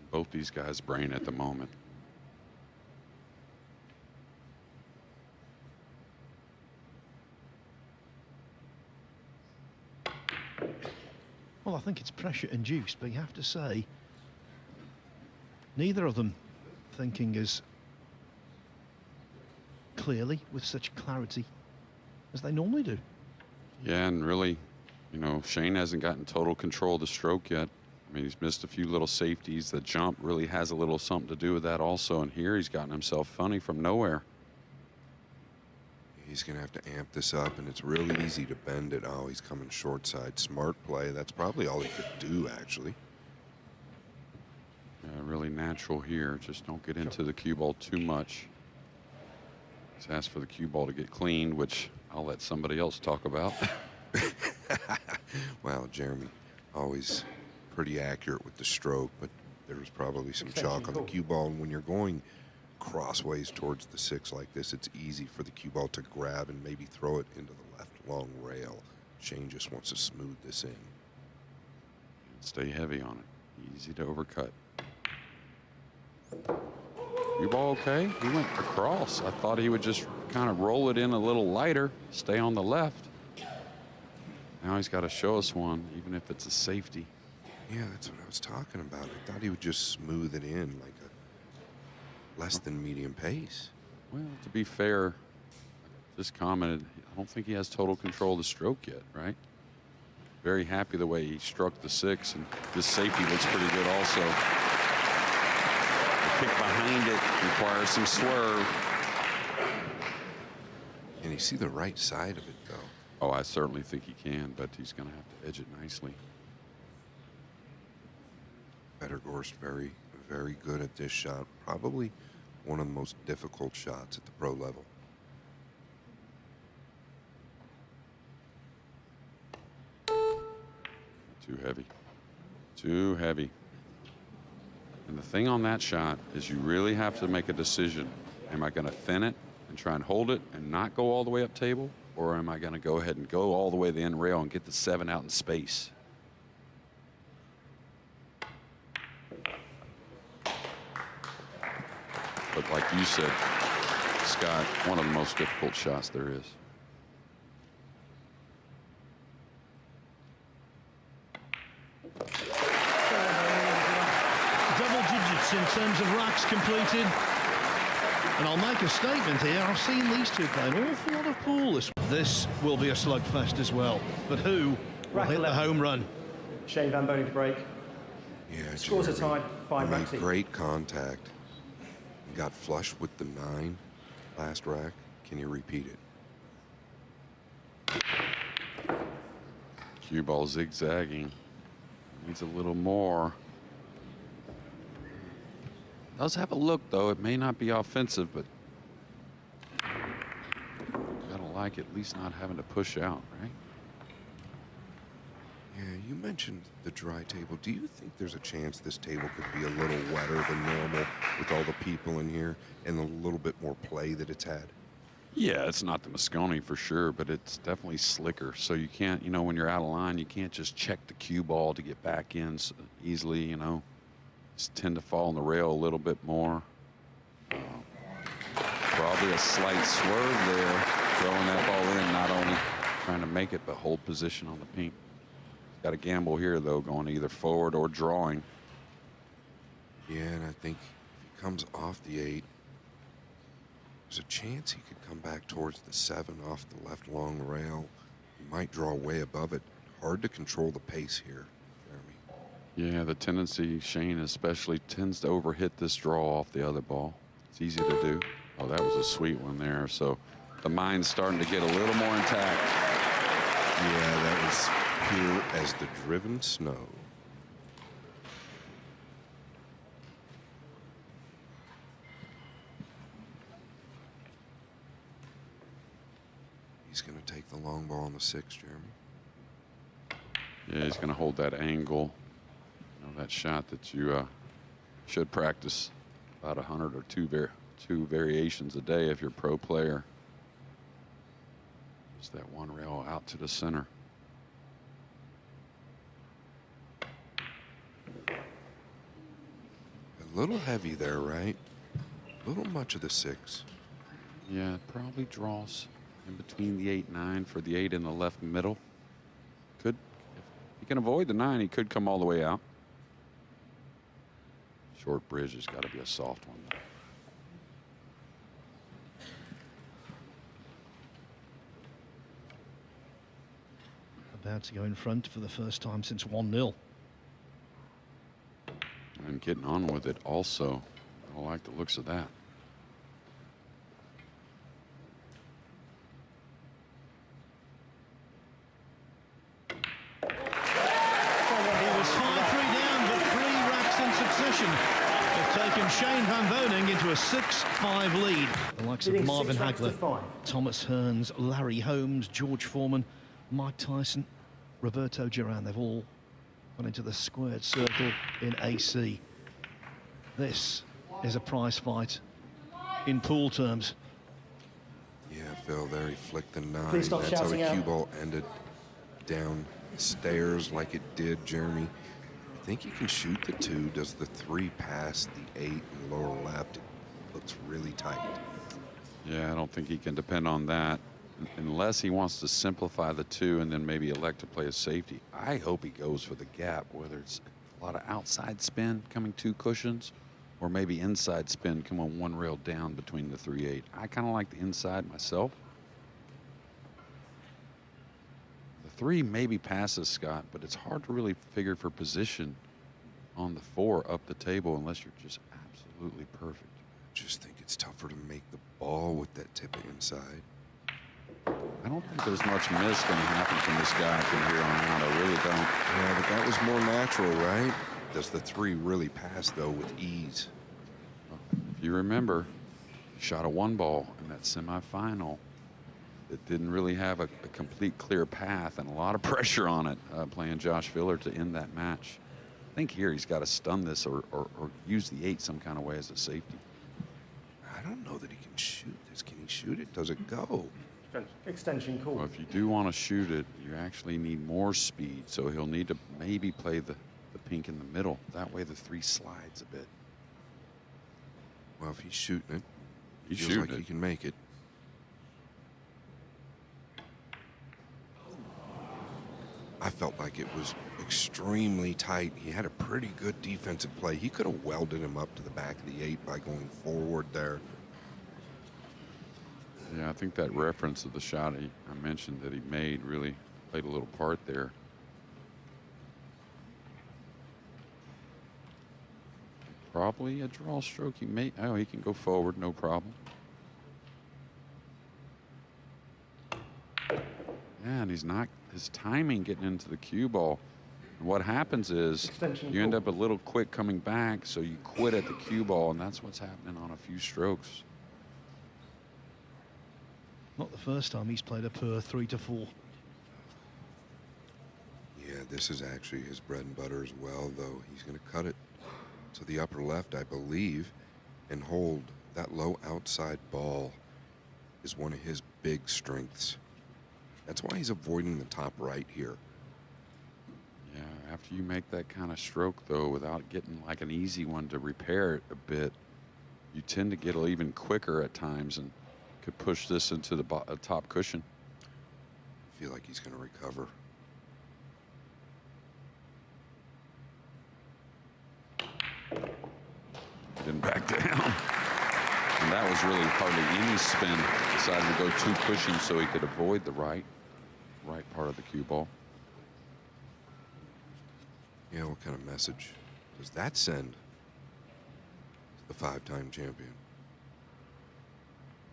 in both these guys' brain at the moment? Well, I think it's pressure induced, but you have to say, neither of them thinking as clearly, with such clarity, as they normally do. Yeah, and really, you know, Shane hasn't gotten total control of the stroke yet. I mean, he's missed a few little safeties. The jump really has a little something to do with that also. And here he's gotten himself funny from nowhere. He's going to have to amp this up, and it's really easy to bend it. Oh, he's coming short side. Smart play. That's probably all he could do, actually. Really natural here. Just don't get into the cue ball too much. He's asked for the cue ball to get cleaned, which I'll let somebody else talk about. Well, Jeremy, always pretty accurate with the stroke, but there was probably some chalk on the cue ball. And when you're going crossways towards the 6 like this, it's easy for the cue ball to grab and maybe throw it into the left long rail. Shane just wants to smooth this in. Stay heavy on it. Easy to overcut. Cue ball okay? He went across. I thought he would just kind of roll it in a little lighter, stay on the left. Now he's got to show us one, even if it's a safety. Yeah, that's what I was talking about. I thought he would just smooth it in like a less than medium pace. Well, to be fair, just commented, I don't think he has total control of the stroke yet, right? Very happy the way he struck the 6, and this safety looks pretty good also. The kick behind it requires some swerve. Can you see the right side of it, though? Oh, I certainly think he can, but he's going to have to edge it nicely. Fedor Gorst very, very good at this shot. Probably one of the most difficult shots at the pro level. Too heavy. Too heavy. And the thing on that shot is you really have to make a decision. Am I going to thin it and try and hold it and not go all the way up table? Or am I going to go ahead and go all the way to the end rail and get the 7 out in space? But like you said, Scott, one of the most difficult shots there is. Double digits in terms of racks completed. And I'll make a statement here. I've seen these two play an awful lot of pool. This will be a slugfest as well. But who will hit the home run? Shane van Boening to break. Yeah, Scores are tied, 5 made racks each. great contact. Got flush with the 9 last rack. Can you repeat it? Cue ball zigzagging. Needs a little more. Does have a look, though. It may not be offensive, but gotta like at least not having to push out, right? Yeah, you mentioned the dry table. Do you think there's a chance this table could be a little wetter than normal with all the people in here and a little bit more play that it's had? Yeah, it's not the Moscone for sure, but it's definitely slicker. So you can't, you know, when you're out of line, you can't just check the cue ball to get back in so easily, you know. Just tend to fall on the rail a little bit more. Probably a slight swerve there, throwing that ball in, not only trying to make it, but hold position on the pink. Got a gamble here, though, going either forward or drawing. Yeah, and I think if he comes off the 8, there's a chance he could come back towards the 7 off the left long rail. He might draw way above it. Hard to control the pace here, Jeremy. Yeah, the tendency, Shane especially, tends to overhit this draw off the other ball. It's easy to do. Oh, that was a sweet one there. So the mind's starting to get a little more intact. Yeah, that was pure as the driven snow. He's going to take the long ball on the 6, Jeremy. Yeah, he's going to hold that angle. You know, that shot that you should practice about 100 or two variations a day if you're a pro player. Just that one rail out to the center. A little heavy there, right? A little much of the 6. Yeah, it probably draws in between the 8-9 for the 8 in the left middle. Could, if he can avoid the 9, he could come all the way out. Short bridge has got to be a soft one. About to go in front for the first time since 1-0. And getting on with it also. I like the looks of that. He was 5-3 down, but 3 racks in succession have taken Shane van Boening into a 6-5 lead. The likes of Leading Marvin 6 racks to Hagler, 5. Thomas Hearns, Larry Holmes, George Foreman, Mike Tyson, Roberto Duran. They've all gone into the squared circle in AC. This is a prize fight in pool terms. Yeah, Phil, there he flicked the 9. Please stop That's how the shouting cue out. ball ended down the stairs like it did, Jeremy. I think he can shoot the 2. Does the 3 pass the 8 in the lower left? It looks really tight. Yeah, I don't think he can depend on that unless he wants to simplify the 2 and then maybe elect to play a safety. I hope he goes for the gap, whether it's a lot of outside spin coming 2 cushions or maybe inside spin coming 1 rail down between the 3-8. I kind of like the inside myself. The 3 maybe passes Scott, but it's hard to really figure for position on the 4 up the table unless you're just absolutely perfect. I just think it's tougher to make the ball with that tip inside. I don't think there's much miss going to happen from this guy from here on out. I really don't. Yeah, but that was more natural, right? Does the 3 really pass, though, with ease? If you remember, he shot a 1 ball in that semifinal that didn't really have a complete clear path and a lot of pressure on it, playing Josh Filler to end that match. I think here he's got to stun this or use the 8 some kind of way as a safety. I don't know that he can shoot this. Can he shoot it? Does it go? Extension call. Well, if you do want to shoot it, you actually need more speed. So he'll need to maybe play the pink in the middle. That way the 3 slides a bit. Well, if he's shooting it, He's feels shooting like it. he can make it. I felt like it was extremely tight. He had a pretty good defensive play. He could have welded him up to the back of the 8 by going forward there. Yeah, I think that reference of the shot I mentioned that he made really played a little part there. Probably a draw stroke. He can go forward, no problem. Yeah, and his timing getting into the cue ball. And what happens is Extension you end call. up a little quick coming back, so you quit at the cue ball, and that's what's happening on a few strokes. Not the first time he's played a per 3 to 4. Yeah, this is actually his bread and butter as well, though. He's going to cut it to the upper left, I believe, and hold. That low outside ball is one of his big strengths. That's why he's avoiding the top right here. Yeah, after you make that kind of stroke, though, without getting like an easy one to repair it a bit, you tend to get even quicker at times and could push this into the top cushion. I feel like he's going to recover. Didn't back down. And that was really hardly any spin. Decided to go 2 cushions so he could avoid the right part of the cue ball. Yeah, what kind of message does that send the 5-time champion?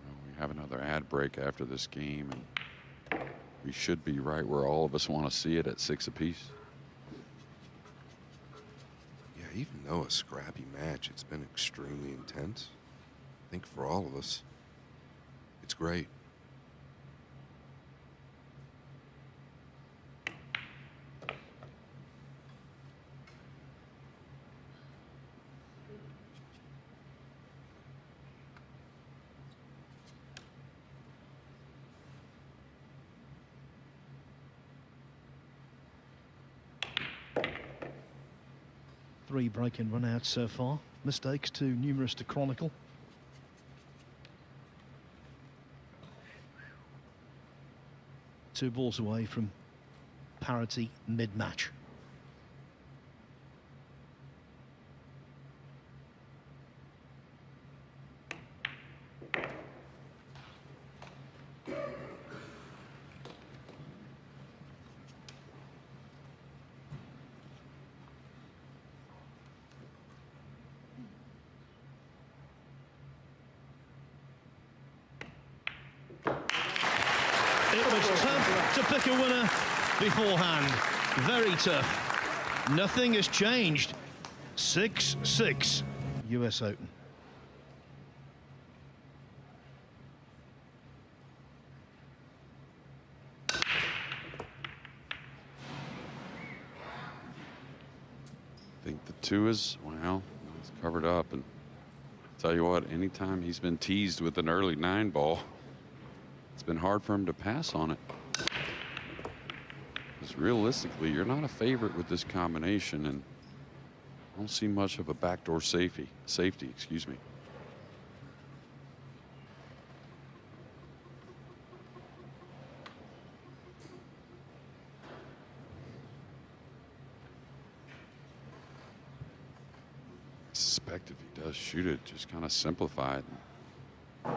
Well, we have another ad break after this game, and we should be right where all of us want to see it at 6 apiece. Yeah, even though a scrappy match, it's been extremely intense. I think for all of us, it's great. 3 break-in run-outs so far. Mistakes too numerous to chronicle. Two balls away from parity mid-match. It was tough to pick a winner beforehand. Very tough. Nothing has changed. 6-6. US Open. I think the 2 is, well, it's covered up. And tell you what, anytime he's been teased with an early 9 ball, it's been hard for him to pass on it. Because realistically, you're not a favorite with this combination, and I don't see much of a backdoor safety, excuse me. I suspect if he does shoot it, just kind of simplify it and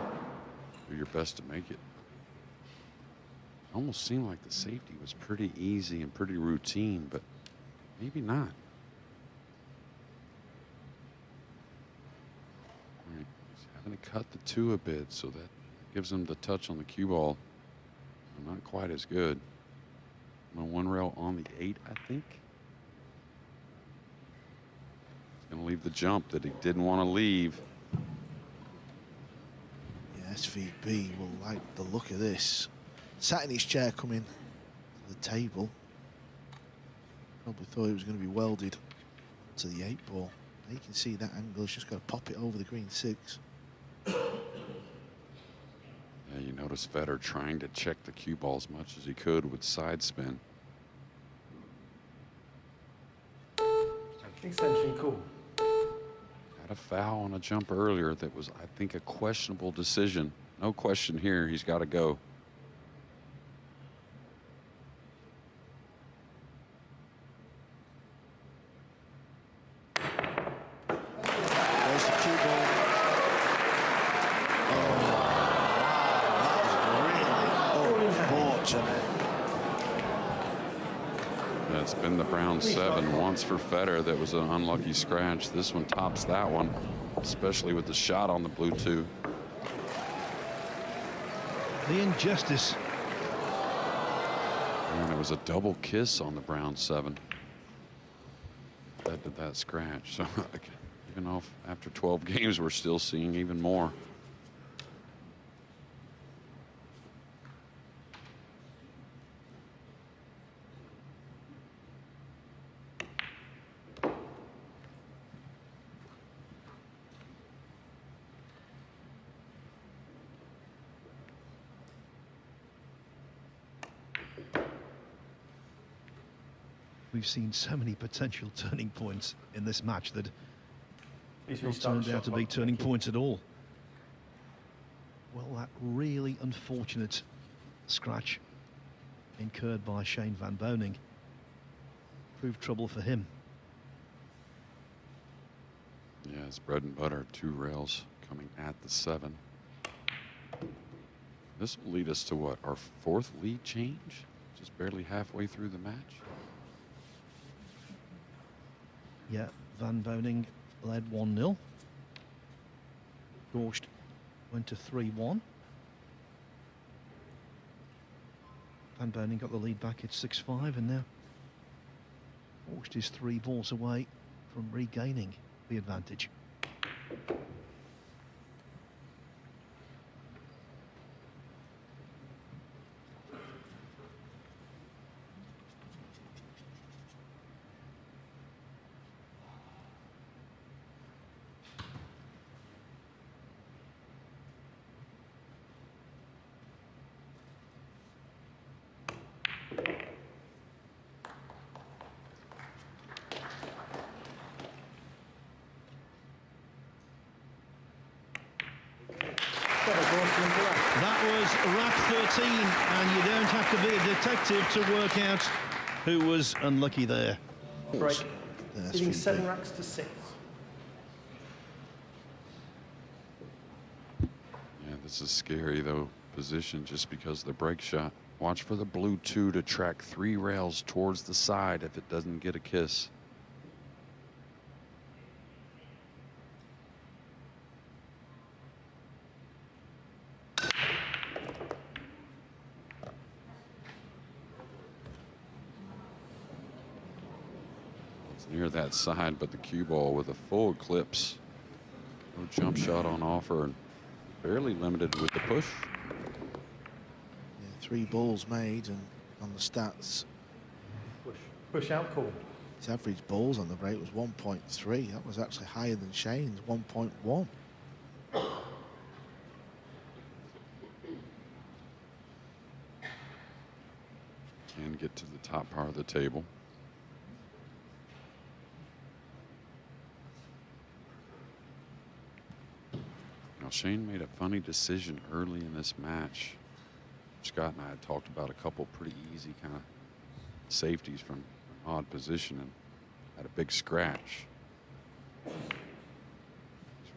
do your best to make it. Almost seemed like the safety was pretty easy and pretty routine, but maybe not. All right, he's having to cut the 2 a bit, so that gives him the touch on the cue ball. Not quite as good. On 1 rail on the 8, I think. He's going to leave the jump that he didn't want to leave. Yeah, SVB will like the look of this. Sat in his chair coming to the table. Probably thought it was going to be welded to the 8 ball. Now you can see that angle. He's just got to pop it over the green 6. Yeah, you notice Fedor trying to check the cue ball as much as he could with side spin. Extension cool. Had a foul on a jump earlier that was, I think, a questionable decision. No question here, he's got to go. There's the cue ball. Oh, wow, that was really unfortunate. It's been the brown 7 once for Fedor. That was an unlucky scratch. This one tops that one, especially with the shot on the blue 2. The injustice. And it was a double kiss on the brown 7. That did that scratch. So even off after 12 games, we're still seeing even more. We've seen so many potential turning points in this match that Please not restart turned the out to shot be clock. turning Thank you. points at all. Well, that really unfortunate scratch incurred by Shane van Boening proved trouble for him. Yeah, it's bread and butter. 2 rails coming at the 7. This will lead us to what? Our 4th lead change? Just barely halfway through the match. Yeah, Van Boening led 1-0. Gorst went to 3-1. Van Boening got the lead back at 6-5, and now Gorst is 3 balls away from regaining the advantage. Fedor Gorst into rack. That was rack 13, and you don't have to be a detective to work out who was unlucky there. Break. That's Leading free 7 break. racks to 6. Yeah, this is scary, though, position just because of the break shot. Watch for the blue 2 to track 3 rails towards the side if it doesn't get a kiss. It's near that side, but the cue ball with a full eclipse. No jump shot on offer and fairly limited with the push. Yeah, 3 balls made, and on the stats, Push. Push out call. his average balls on the break was 1.3. That was actually higher than Shane's 1.1. Can get to the top part of the table. Now Shane made a funny decision early in this match. Scott and I had talked about a couple pretty easy kind of safeties from an odd position and had a big scratch. He's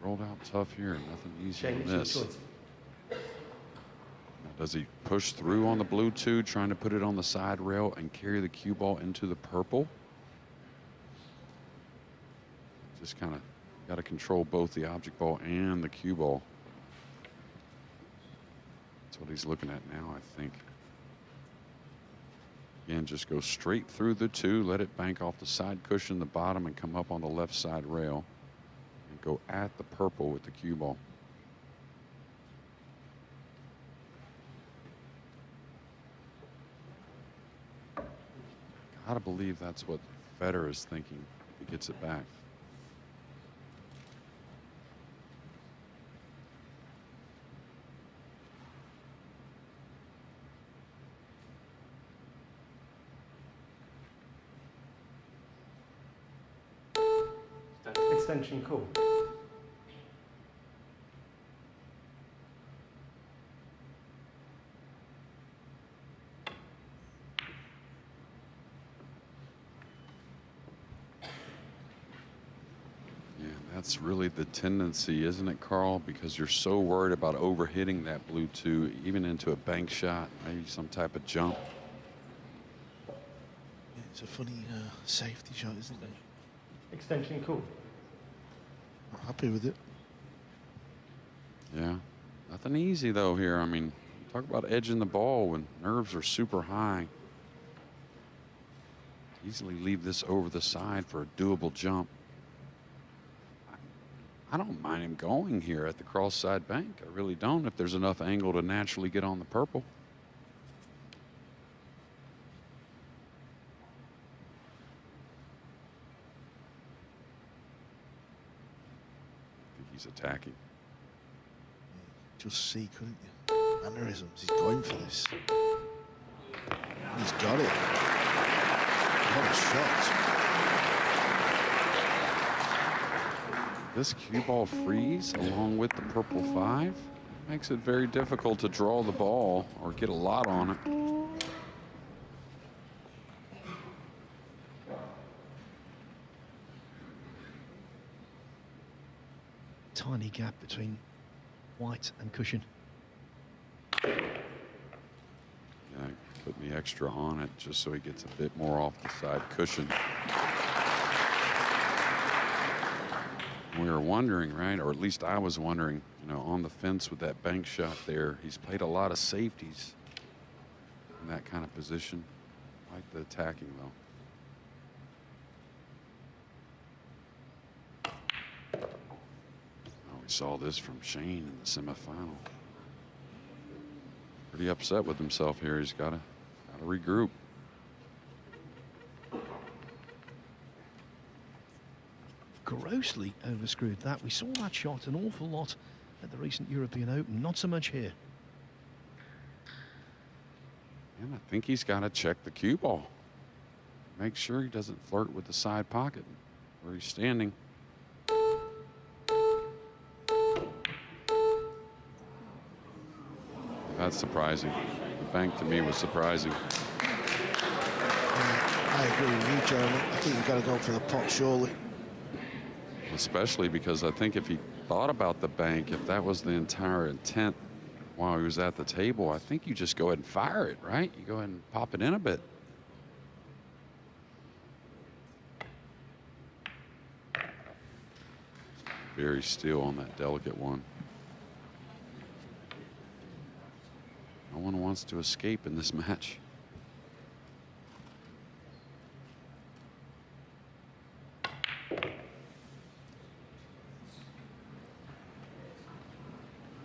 rolled out tough here, nothing easy Shane, on it's your this. choice. Now, does he push through on the blue 2, trying to put it on the side rail and carry the cue ball into the purple? Just kind of got to control both the object ball and the cue ball. That's what he's looking at now, I think. Again, just go straight through the 2, let it bank off the side cushion, the bottom, and come up on the left side rail. And go at the purple with the cue ball. Gotta believe that's what Fedor is thinking if he gets it back. Extension call. Yeah, that's really the tendency, isn't it, Carl? Because you're so worried about overhitting that blue 2, even into a bank shot, maybe some type of jump. Yeah, it's a funny safety shot, isn't it? Extension call. Not happy with it. Yeah, nothing easy though here. I mean, talk about edging the ball when nerves are super high. Easily leave this over the side for a doable jump. I don't mind him going here at the cross side bank. I really don't, if there's enough angle to naturally get on the purple. I think he's attacking. Just see, couldn't you? Mannerisms. He's going for this. He's got it. What a shot. This cue ball freeze along with the purple 5 makes it very difficult to draw the ball or get a lot on it. Tiny gap between white and cushion. Yeah, putting the extra on it just so he gets a bit more off the side cushion. We were wondering, right, or at least I was wondering, you know, on the fence with that bank shot there, he's played a lot of safeties in that kind of position. I like the attacking, though. Oh, we saw this from Shane in the semifinal. Pretty upset with himself here. He's got to regroup. Grossly overscrewed that. We saw that shot an awful lot at the recent European Open, not so much here. And I think he's got to check the cue ball. Make sure he doesn't flirt with the side pocket where he's standing. That's surprising. The bank to me was surprising. I agree with you, Jeremy. I think you've got to go for the pot, surely. Especially because I think if he thought about the bank, if that was the entire intent while he was at the table, I think you just go ahead and fire it, right? You go ahead and pop it in a bit. Very still on that delicate one. No one wants to escape in this match.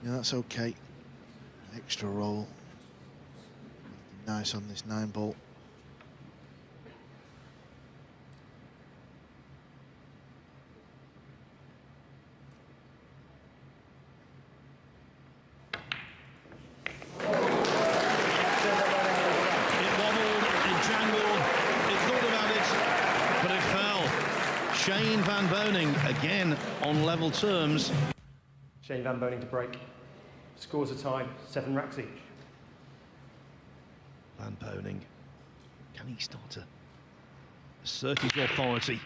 Yeah, that's okay. Extra roll. Nice on this 9-ball. Shane van Boening again on level terms. Shane van Boening to break. Scores a tie, 7 racks each. Van Boening, can he start to assert his authority?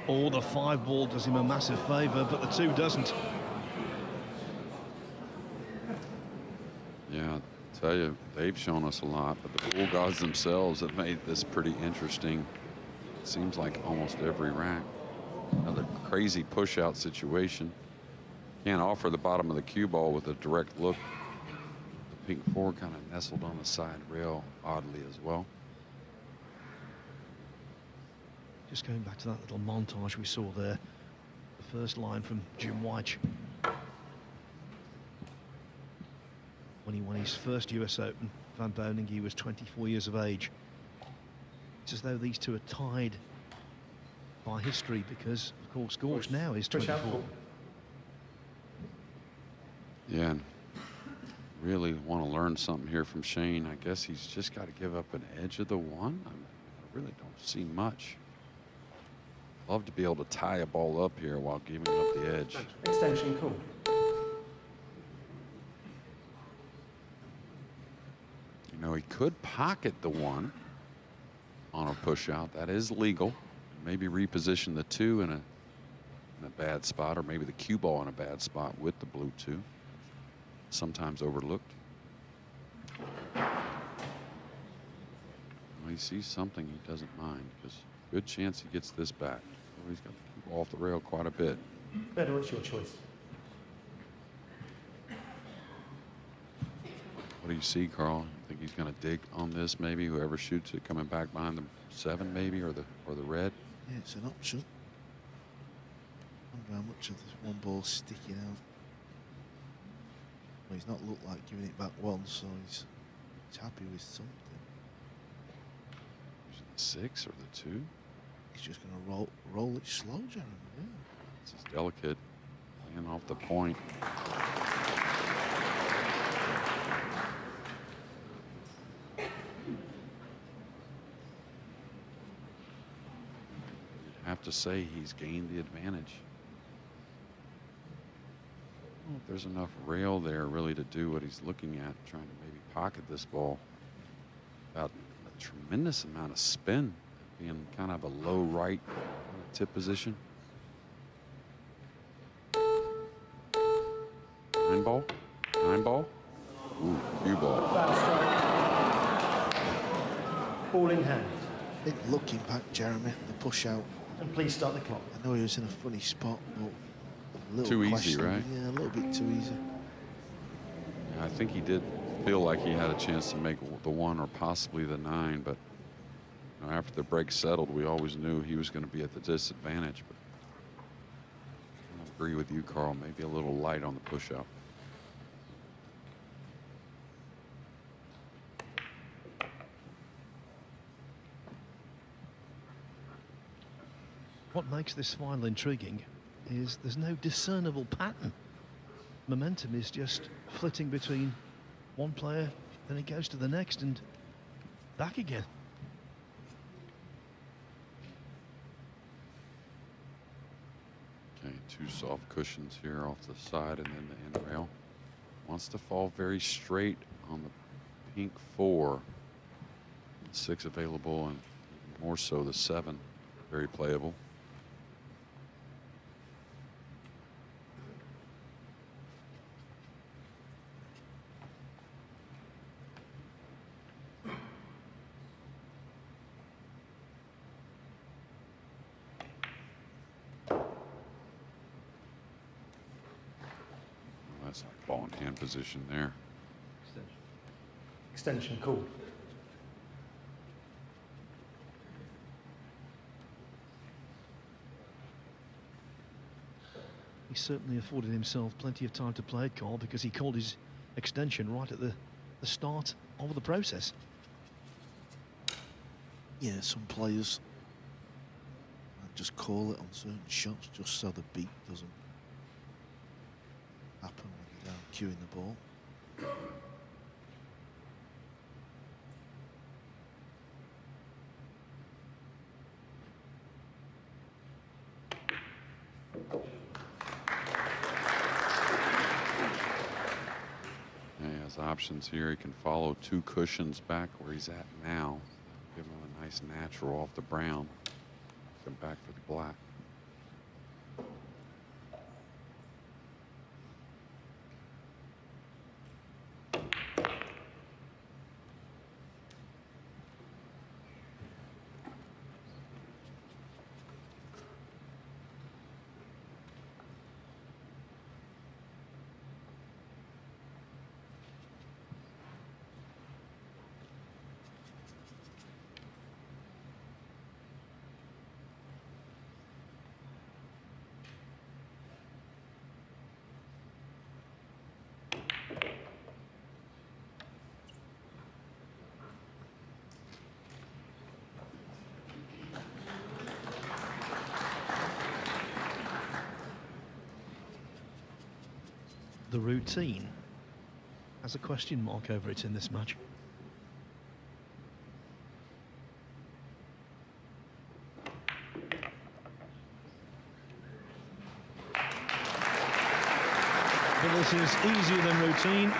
Oh, the 5-ball does him a massive favour, but the 2 doesn't. Yeah, I tell you, they've shown us a lot, but the pool gods themselves have made this pretty interesting. It seems like almost every rack. Another crazy push-out situation. Can't offer the bottom of the cue ball with a direct look. The pink 4 kind of nestled on the side rail oddly as well. Just going back to that little montage we saw there. The first line from Jim White. When he won his first US Open, Van Boening, he was 24 years of age. It's as though these two are tied by history because, of course, Gorst now is 24. Yeah, and really want to learn something here from Shane. I guess he's just got to give up an edge of the 1. I really don't see much. Love to be able to tie a ball up here while giving up the edge. Extension cool. You know, he could pocket the 1 on a push out. That is legal. Maybe reposition the 2 in a bad spot, or maybe the cue ball in a bad spot with the blue 2. Sometimes overlooked. Well, he sees something he doesn't mind, because good chance he gets this back. Oh, he's got the cue ball off the rail quite a bit. Fedor, it's your choice. What do you see, Carl? You think he's going to dig on this, maybe? Whoever shoots it coming back behind the 7, maybe, or the red? Yeah, it's an option. I wonder how much of this 1 ball sticking out. Well, he's not looked like giving it back once, so he's happy with something. Is it the 6 or the 2? He's just going to roll it slow, Jeremy. Yeah. This is delicate, laying off the point. Have to say he's gained the advantage. I don't know if there's enough rail there really to do what he's looking at, trying to maybe pocket this ball without a tremendous amount of spin, being kind of a low right tip position. 9-ball, 9-ball. Ooh, cue ball. Foul strike. Ball in hand. I think looking back, Jeremy, the push out. And please start the clock. I know he was in a funny spot, but a little Too easy, questionable. right? Yeah, a little bit too easy. Yeah, I think he did feel like he had a chance to make the 1 or possibly the 9, but you know, after the break settled, we always knew he was going to be at the disadvantage. But I agree with you, Carl. Maybe a little light on the push-out. What makes this final intriguing is there's no discernible pattern. Momentum is just flitting between one player, then it goes to the next and back again. Okay, 2 soft cushions here off the side and then the end rail. Wants to fall very straight on the pink 4. 6 available, and even more so the 7. Very playable. That's like ball in hand position there. Extension called. He certainly afforded himself plenty of time to play it, Carl, because he called his extension right at the start of the process. Yeah, some players just call it on certain shots just so the beat doesn't happen when they're down cueing the ball. He has options here. He can follow 2 cushions back where he's at now. Give him a nice natural off the brown. Come back for the black. The routine has a question mark over it in this match. But this is easier than routine.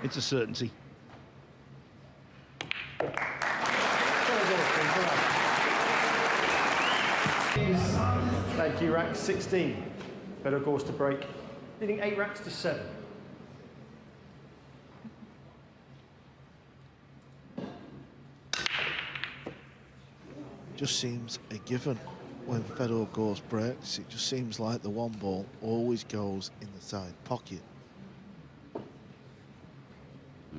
It's a certainty. Thank you, rack 16. Fedor Gorst to break, leading 8 racks to 7. Just seems a given when Fedor Gorst breaks. It just seems like the one ball always goes in the side pocket.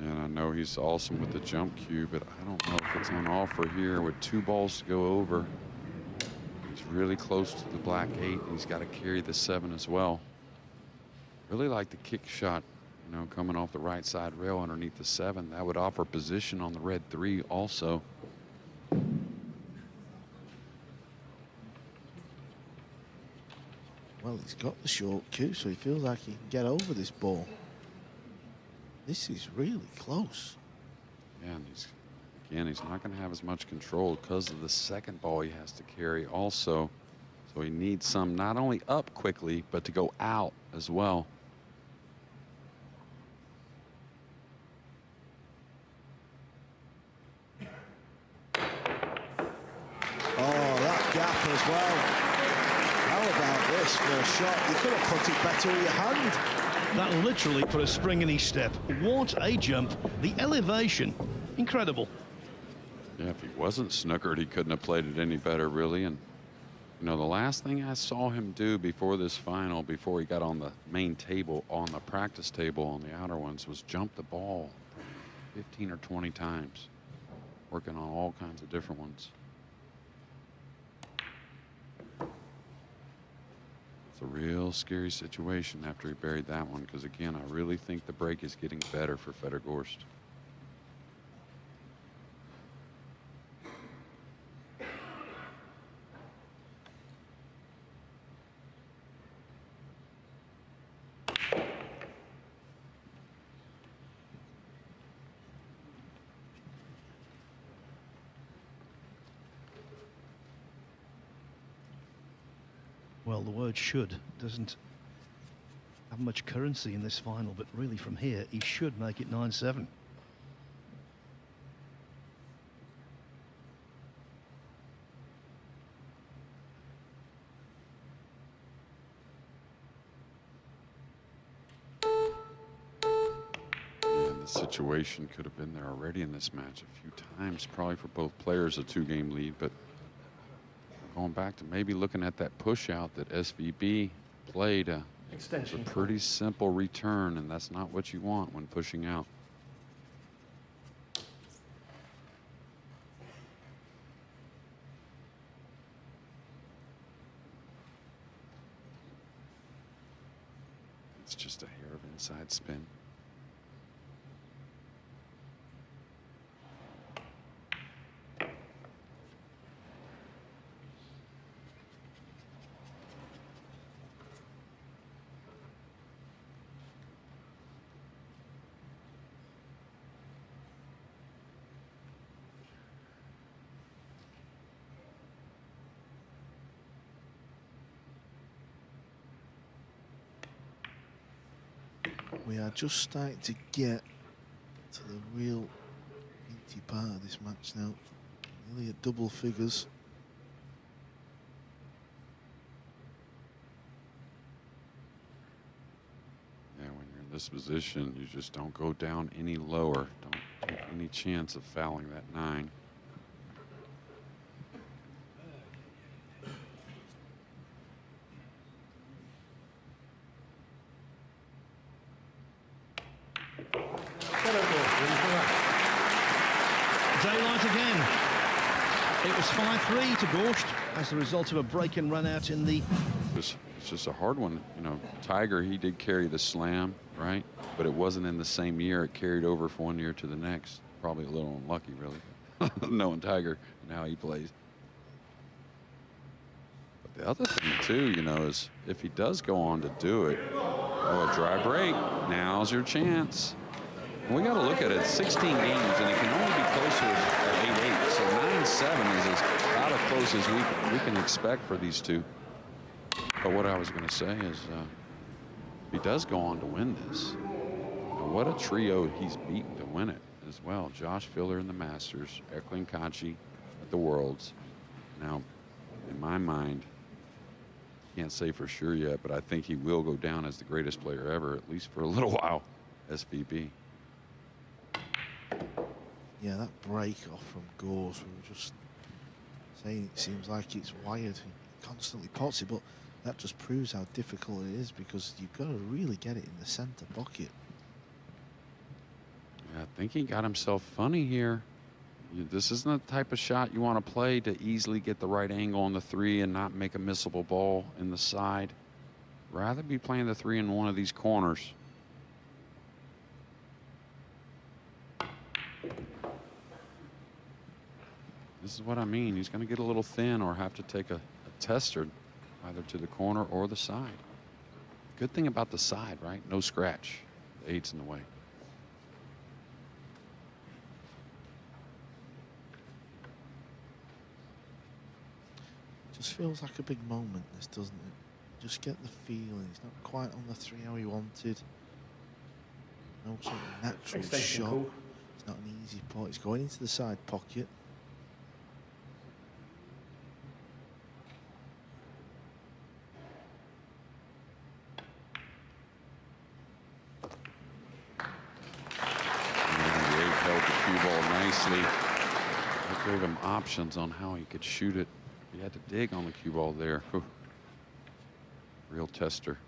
And I know he's awesome with the jump cue, but I don't know if it's on offer here with 2 balls to go over. He's really close to the black 8. He's got to carry the 7 as well. Really like the kick shot, you know, coming off the right side rail underneath the 7. That would offer position on the red 3 also. Well, he's got the short cue, so he feels like he can get over this ball. This is really close. Yeah, and he's not going to have as much control because of the second ball he has to carry also. So he needs some not only up quickly, but to go out as well. Oh, that gap as well. How about this for a shot? You could have put it better with your hand. That literally put a spring in his step. What a jump. The elevation, incredible. Yeah, if he wasn't snookered, he couldn't have played it any better, really. And, you know, the last thing I saw him do before this final, before he got on the main table, on the practice table on the outer ones, was jump the ball 15 or 20 times, working on all kinds of different ones. It's a real scary situation after he buried that one, because, again, I really think the break is getting better for Fedor Gorst. Well, the word should doesn't have much currency in this final, but really from here, he should make it 9-7. The situation could have been there already in this match a few times, probably for both players, a 2-game lead. But going back to maybe looking at that push out that SVB played, it's a pretty simple return, and that's not what you want when pushing out. It's just a hair of inside spin. We are just starting to get to the real meaty part of this match now. Nearly at double figures. Yeah, when you're in this position, you just don't go down any lower. Don't take any chance of fouling that 9. Daylight again. It was 5-3 to Gorst as the result of a break and run out in the... It's just a hard one. You know, Tiger, he did carry the slam, right? But it wasn't in the same year. It carried over from one year to the next. Probably a little unlucky, really, knowing Tiger and how he plays. But the other thing, too, you know, is if he does go on to do it, oh, a dry break, now's your chance. And we got to look at it, 16 games, and it can only be closer at 8-8. So 9-7 is about as close as we can expect for these two. But what I was going to say is, if he does go on to win this, what a trio he's beaten to win it as well. Josh Filler in the Masters, Eklund Kachi at the Worlds. Now, in my mind, can't say for sure yet, but I think he will go down as the greatest player ever, at least for a little while, SVB. Yeah, that break off from Gorst, we were just saying it seems like it's wired. He constantly pots it, but that just proves how difficult it is because you've got to really get it in the center pocket. Yeah, I think he got himself funny here. This isn't the type of shot you want to play to easily get the right angle on the 3 and not make a missable ball in the side. Rather be playing the 3 in one of these corners. This is what I mean. He's going to get a little thin or have to take a tester either to the corner or the side. Good thing about the side, right? No scratch. The 8's in the way. Just feels like a big moment, this, doesn't it? Just get the feeling. He's not quite on the 3 how he wanted. No sort of natural shot. Cool. It's not an easy pot. He's going into the side pocket. That gave him options on how he could shoot it. He had to dig on the cue ball there. Whew. Real tester.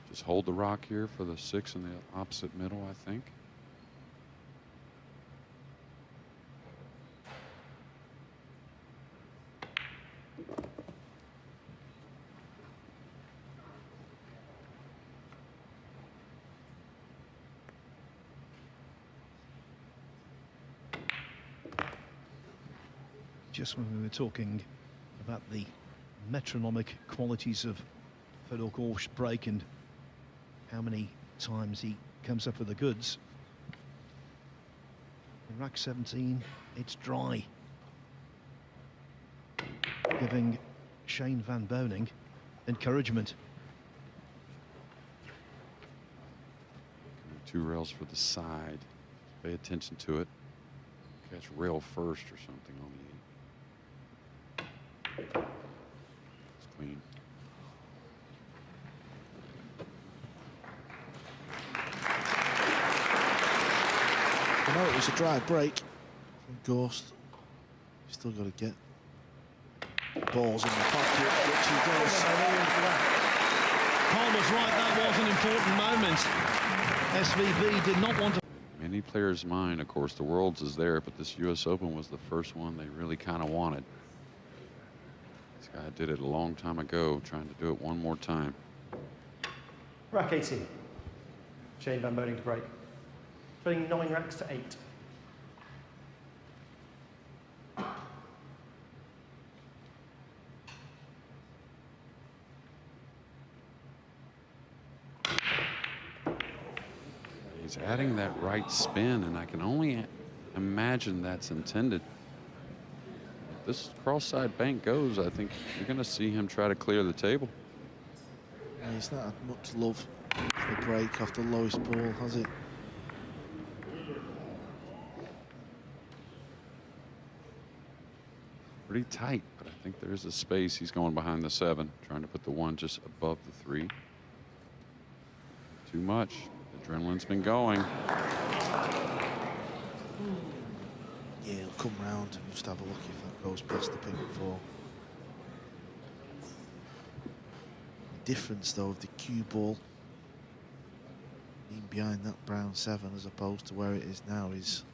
Just hold the rock here for the 6 in the opposite middle, I think. Just when we were talking about the metronomic qualities of Fedor Gorst's break and how many times he comes up with the goods. In rack 17, it's dry, giving Shane van Boening encouragement. 2 rails for the side. Pay attention to it. Catch rail first or something on the 8. It's clean. I know it was a dry break from Gorst. Still got to get balls in the pocket, which he does. Paul was right, that was an important moment. SVB did not want to. Many players' mind, of course, the Worlds is there, but this U.S. Open was the first one they really kind of wanted. This guy did it a long time ago, trying to do it one more time. Rack 18. Shane van Boening to break. Trailing 9 racks to 8. He's adding that right spin, and I can only imagine that's intended. If this cross-side bank goes, I think you're going to see him try to clear the table. Yeah, he's not had much love for the break off the lowest ball, has he? Pretty tight, but I think there's a space. He's going behind the 7, trying to put the 1 just above the 3. Too much. Adrenaline's been going. Yeah, he'll come round and just have a look if that goes past the pink 4. The difference, though, of the cue ball being behind that brown 7 as opposed to where it is now is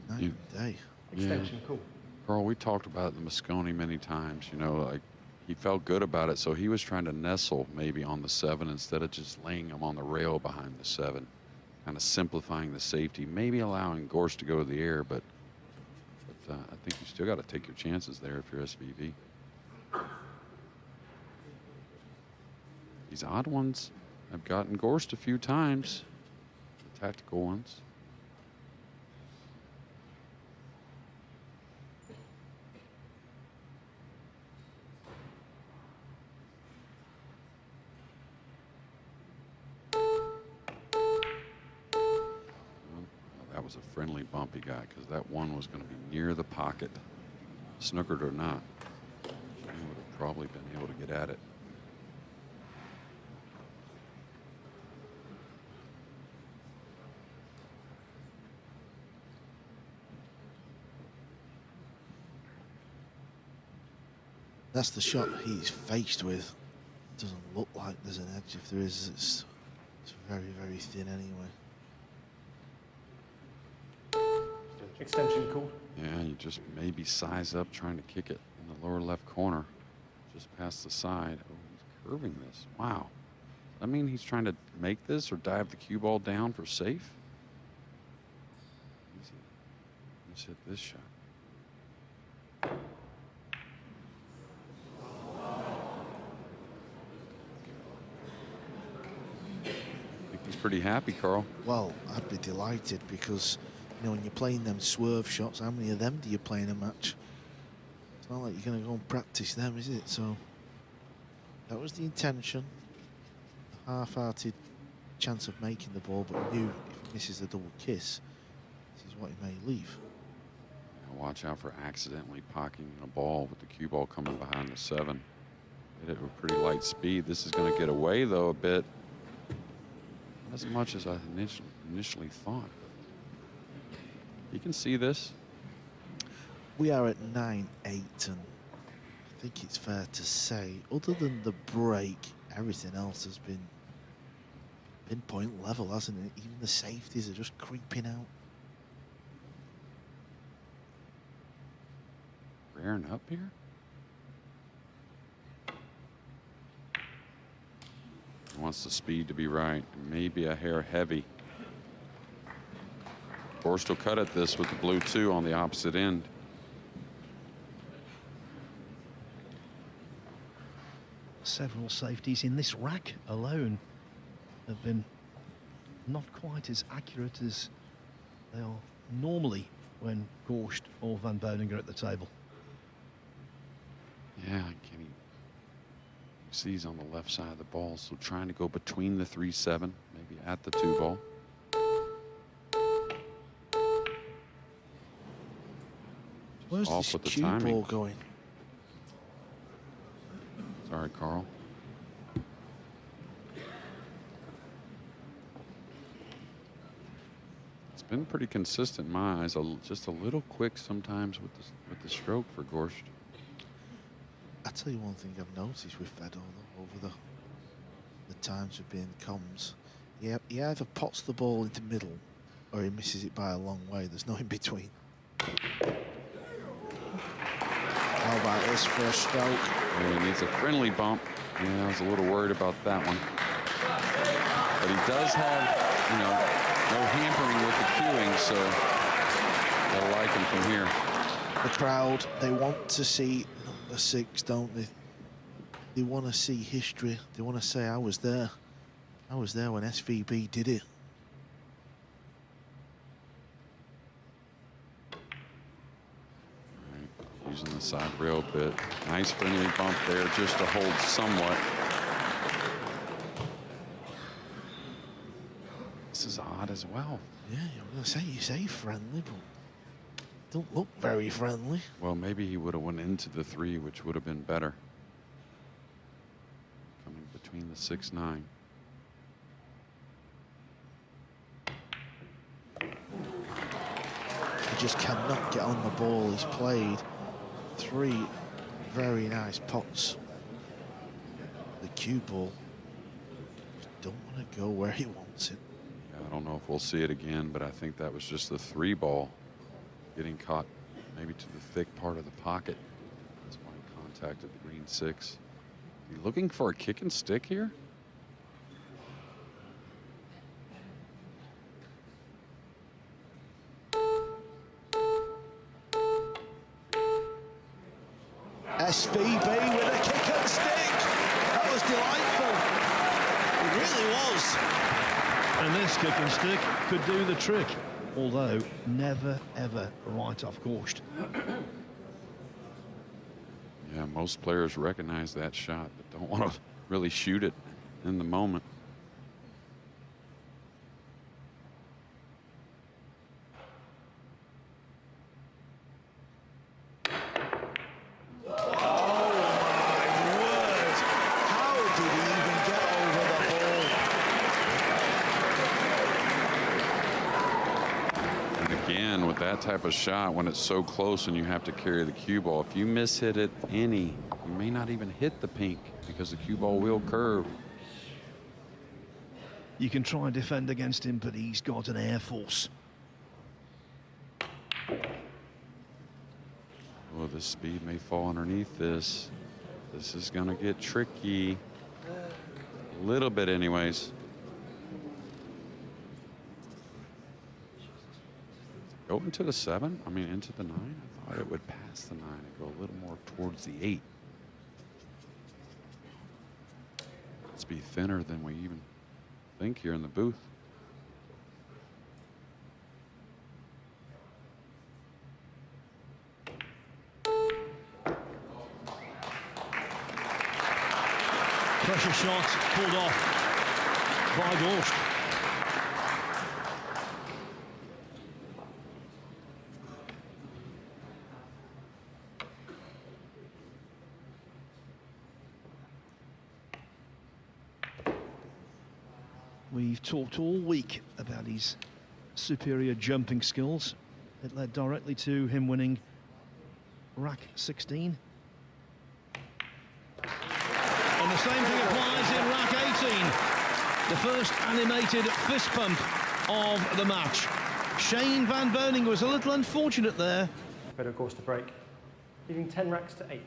night and day. Extension, cool. Carl, we talked about the Mosconi many times, you know, like he felt good about it, so he was trying to nestle maybe on the 7 instead of just laying him on the rail behind the 7, kind of simplifying the safety, maybe allowing Gorst to go to the air, but I think you still got to take your chances there if you're SVB. These odd ones have gotten Gorst a few times, the tactical ones. Was a friendly bumpy guy because that 1 was going to be near the pocket, snookered or not. He would have probably been able to get at it. That's the shot he's faced with. Doesn't look like there's an edge. If there is, it's very, very thin anyway. Extension called. Yeah, you just maybe size up trying to kick it in the lower left corner, just past the side. Oh, he's curving this. Wow. I mean, he's trying to make this or dive the cue ball down for safe. Easy. Let's hit this shot. I think he's pretty happy, Carl. Well, I'd be delighted because, you know, when you're playing them swerve shots, how many of them do you play in a match? It's not like you're going to go and practice them, is it? So that was the intention. A half-hearted chance of making the ball, but he knew if he misses the double kiss, this is what he may leave. Now watch out for accidentally pocketing a ball with the cue ball coming behind the 7. Hit it with pretty light speed. This is going to get away, though, a bit. Not as much as I initially thought. You can see this. We are at 9-8, and I think it's fair to say, other than the break, everything else has been pinpoint level, hasn't it? Even the safeties are just creeping out. Rearing up here. He wants the speed to be right. Maybe a hair heavy. Gorst will cut at this with the blue 2 on the opposite end. Several safeties in this rack alone. have been not quite as accurate as they are normally when Gorst or Van Boening are at the table. Yeah, can he see he's on the left side of the ball, so trying to go between the 3-7, maybe at the 2 ball. Where's Off this with the cue timing. ball going? Sorry, Carl. It's been pretty consistent in my eyes. Just a little quick sometimes with the stroke for Gorst. I tell you one thing I've noticed with Fedor though, over the times we've been in comms, he either pots the ball into middle or he misses it by a long way. There's no in between. How about this for a stroke? Yeah, he needs a friendly bump. Yeah, I was a little worried about that one. But he does have, you know, no hampering with the cueing, so gotta like him from here. The crowd, they want to see number 6, don't they? They want to see history. They want to say, I was there. I was there when SVB did it. Using the side rail a bit. Nice friendly bump there just to hold somewhat. This is odd as well. Yeah, you're going to say you say friendly, but don't look very friendly. Well, maybe he would have went into the 3, which would have been better. Coming between the 6-9. He just cannot get on the ball. He's played 3 very nice pots. The cue ball just don't want to go where he wants it. Yeah, I don't know if we'll see it again, but I think that was just the 3 ball getting caught maybe to the thick part of the pocket. That's why he contacted the green 6. You looking for a kick and stick here? SVB with a kick and stick. That was delightful. It really was. And this kick and stick could do the trick, although never, ever right off Gorst. Yeah, most players recognize that shot, but don't want to really shoot it in the moment. That type of shot, when it's so close and you have to carry the cue ball, if you miss hit it any, you may not even hit the pink because the cue ball will curve. You can try and defend against him, but he's got an air force. Oh, this speed may fall underneath this. This is going to get tricky. A little bit anyways. Go into the 7? I mean, into the 9? I thought it would pass the 9 and go a little more towards the 8. Let's be thinner than we even think here in the booth. Pressure shot pulled off by Gorst. We've talked all week about his superior jumping skills. It led directly to him winning rack 16. And the same thing applies in rack 18. The first animated fist pump of the match. Shane van Boening was a little unfortunate there. Fedor Gorst to break, leaving 10 racks to 8.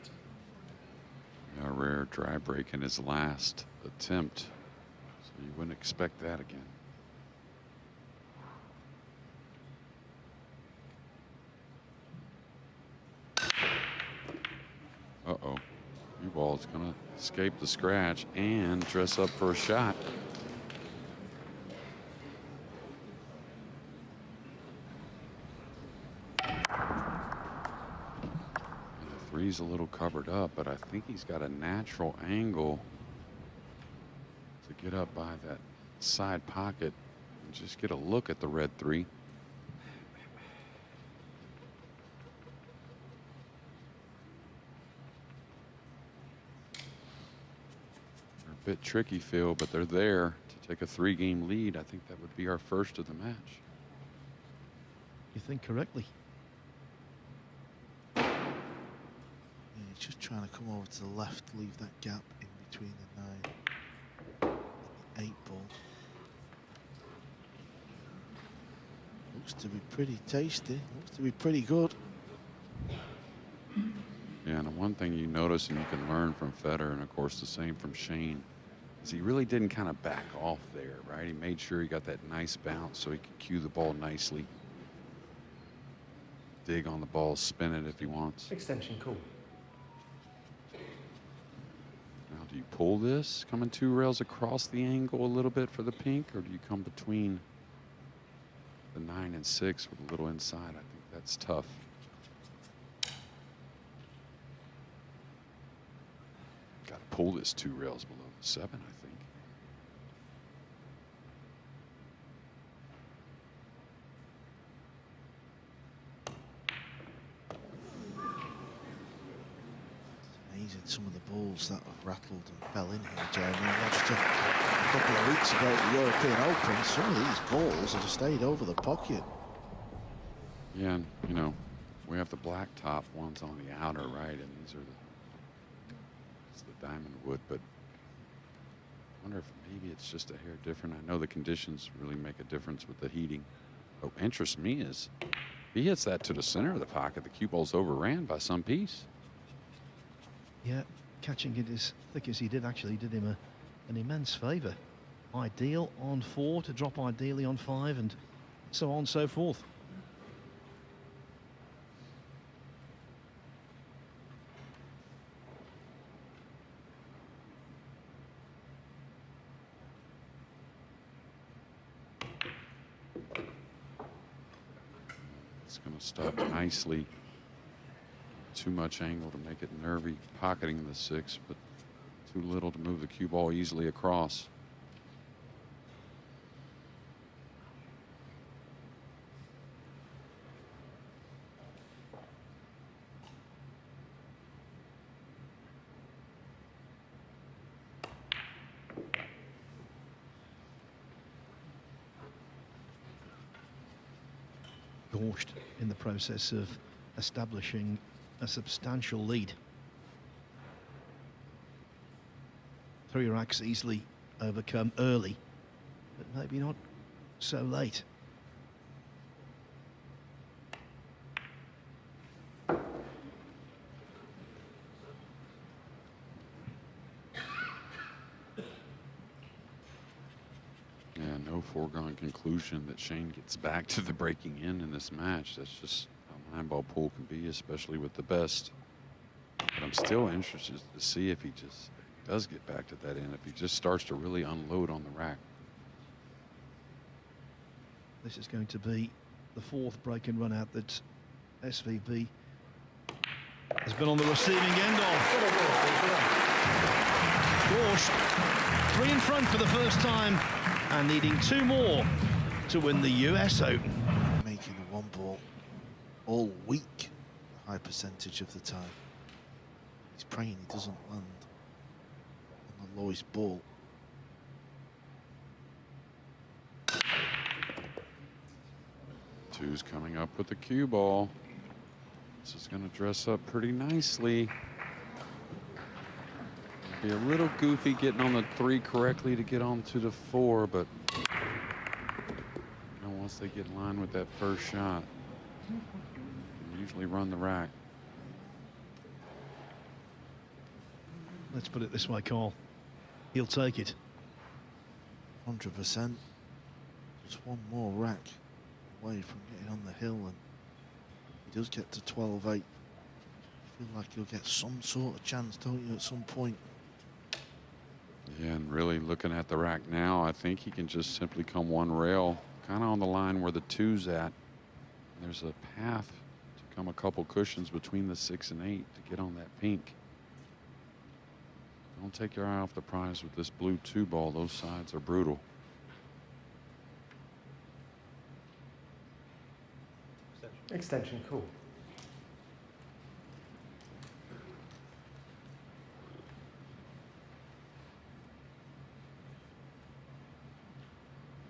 A rare dry break in his last attempt. You wouldn't expect that again. Uh-oh. New ball is going to escape the scratch and dress up for a shot. Three's a little covered up, but I think he's got a natural angle to get up by that side pocket and just get a look at the red three. They're a bit tricky, Phil, but they're there to take a 3-game lead. I think that would be our first of the match. You think correctly. Yeah, he's just trying to come over to the left, leave that gap in between the 9 and the 8 ball. Looks to be pretty tasty. Looks to be pretty good. Yeah, and one thing you notice and you can learn from Fedor, and of course the same from Shane, is he really didn't kind of back off there, right? He made sure he got that nice bounce so he could cue the ball nicely. Dig on the ball, spin it if he wants. Extension cool. Now, do you pull this, coming 2 rails across the angle a little bit for the pink, or do you come between the 9 and 6 with a little inside? I think that's tough. Got to pull this 2 rails below the 7, I think. Amazing some of the balls that have rattled and fell in here, Jeremy. Just a couple of weeks ago at the European Open, some of these balls have stayed over the pocket. Yeah, and, you know, we have the black top ones on the outer, right? And these are it's the diamond wood, but I wonder if maybe it's just a hair different. I know the conditions really make a difference with the heating. What interests me is if he hits that to the center of the pocket, the cue ball's overran by some piece. Yeah, catching it as thick as he did actually did him an immense favour. Ideal on 4 to drop ideally on 5 and so on and so forth. It's going to stop nicely. Too much angle to make it nervy, pocketing the 6, but too little to move the cue ball easily across. Gorst in the process of establishing a substantial lead. 3 racks easily overcome early, but maybe not so late. Yeah, no foregone conclusion that Shane gets back to the breaking in this match. That's just how 9-ball pool can be, especially with the best. But I'm still interested to see if he just does get back to that end, if he just starts to really unload on the rack. This is going to be the 4th break and run out that SVB has been on the receiving end of. Gorst 3 in front for the first time and needing 2 more to win the US Open. Making a 1 ball all week, a high percentage of the time. He's praying he doesn't land on the lowest ball. Two's coming up with the cue ball. This is going to dress up pretty nicely. Be a little goofy getting on the 3 correctly to get onto the 4, but you know, once they get in line with that first shot, they usually run the rack. Let's put it this way, Carl. He'll take it. 100%. Just 1 more rack away from getting on the hill, and he does get to 12-8. Feel like he'll get some sort of chance, don't you, at some point? Yeah, and really looking at the rack now, I think he can just simply come 1 rail, kind of on the line where the 2's at. There's a path to come a couple cushions between the 6 and 8 to get on that pink. Don't take your eye off the prize with this blue 2-ball. Those sides are brutal. Extension, cool.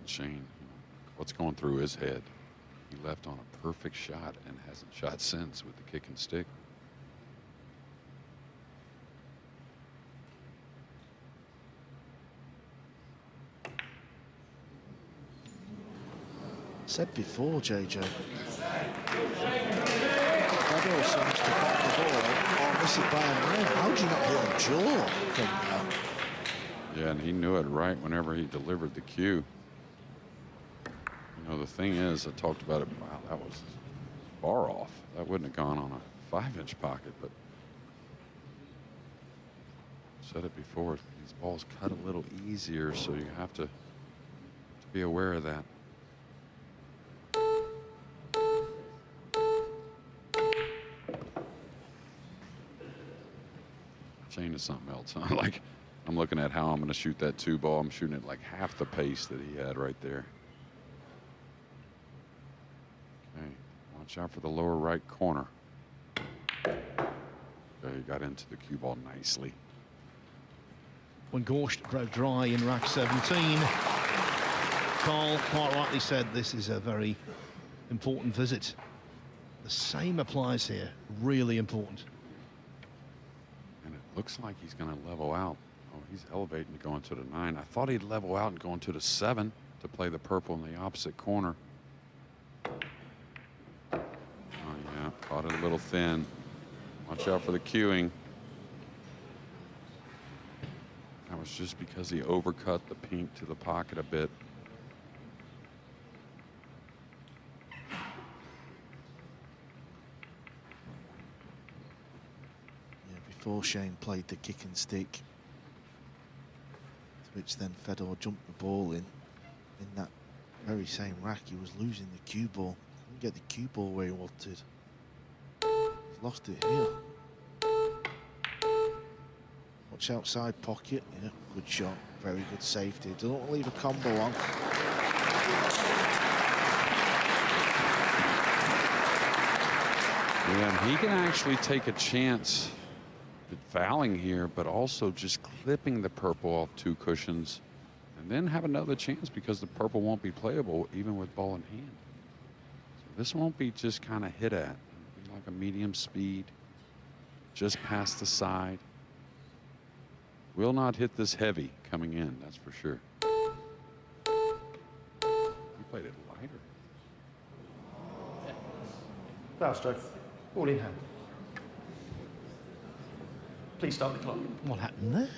Shane, what's going through his head? He left on a perfect shot and hasn't shot since with the kick and stick. Said before, JJ. Fedor seems to pop the ball or miss it by a mile. How do you not hit a jaw from that? Yeah, and he knew it right whenever he delivered the cue. You know, the thing is, I talked about it. Wow, that was far off. That wouldn't have gone on a 5-inch pocket, but said it before. These balls cut a little easier, so you have to be aware of that. Shane is something else, huh? Like, I'm looking at how I'm going to shoot that 2-ball. I'm shooting it like half the pace that he had right there. Okay, watch out for the lower right corner. Okay, he got into the cue ball nicely. When Gorst broke dry in rack 17, Carl quite rightly said this is a very important visit. The same applies here, really important. And it looks like he's going to level out. Oh, he's elevating to go into the 9. I thought he'd level out and go into the 7 to play the purple in the opposite corner. Oh, yeah, caught it a little thin. Watch out for the cueing. That was just because he overcut the pink to the pocket a bit. Yeah, before Shane played the kick and stick, to which then Fedor jumped the ball in that very same rack. He was losing the cue ball. Couldn't get the cue ball where he wanted. He's lost it here. Watch outside pocket. Yeah, good shot. Very good safety. Don't leave a combo on. Yeah, and he can actually take a chance at fouling here, but also just clipping the purple off 2 cushions and then have another chance because the purple won't be playable even with ball in hand. So this won't be just kind of hit at. It'll be like a medium speed, just past the side. Will not hit this heavy coming in, that's for sure. He played it lighter. Foul stroke. Ball in hand. Please start the clock. What happened there?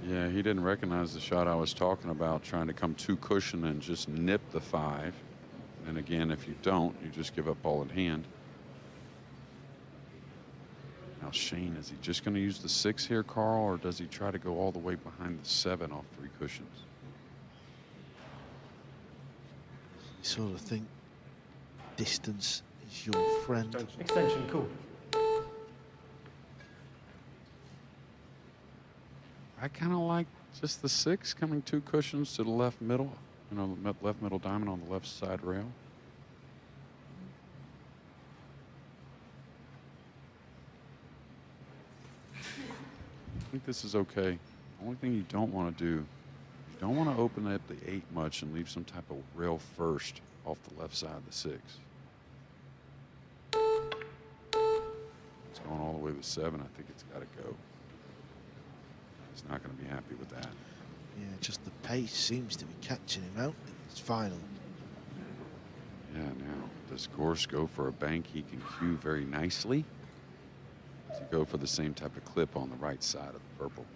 Yeah, he didn't recognize the shot I was talking about, trying to come 2 cushion and just nip the 5. And again, if you don't, you just give up ball in hand. Now Shane, is he just going to use the 6 here, Carl, or does he try to go all the way behind the 7 off 3 cushions? You sort of think distance is your friend. Extension, cool. I kind of like just the 6 coming 2 cushions to the left middle, you know, left middle diamond on the left side rail. I think this is okay. The only thing you don't want to do, you don't want to open up the 8 much and leave some type of rail first off the left side of the 6. It's going all the way to the 7. I think it's got to go. He's not going to be happy with that. Yeah, just the pace seems to be catching him out in this final. Yeah, now, does Gorst go for a bank he can cue very nicely? Does he go for the same type of clip on the right side of the purple?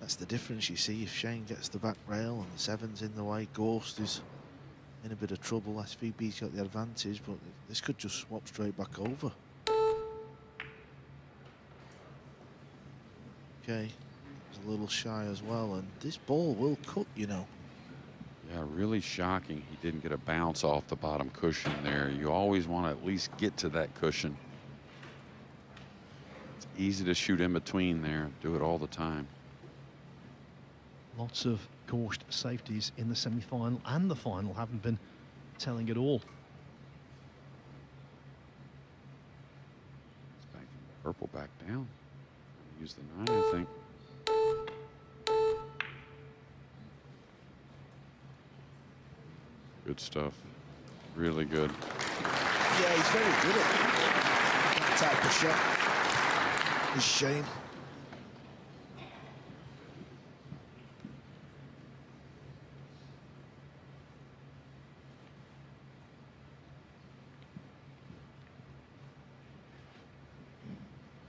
That's the difference, you see. If Shane gets the back rail and the 7's in the way, Gorst is in a bit of trouble. SVB's got the advantage, but this could just swap straight back over. Okay, he's a little shy as well, and this ball will cut, you know. Yeah, really shocking he didn't get a bounce off the bottom cushion there. You always want to at least get to that cushion. It's easy to shoot in between there. Do it all the time. Lots of Gorst safeties in the semi-final and the final haven't been telling at all. It's banking the purple back down. Use the 9, I think. Good stuff. Really good. Yeah, he's very good at that type of shot. It's Shane.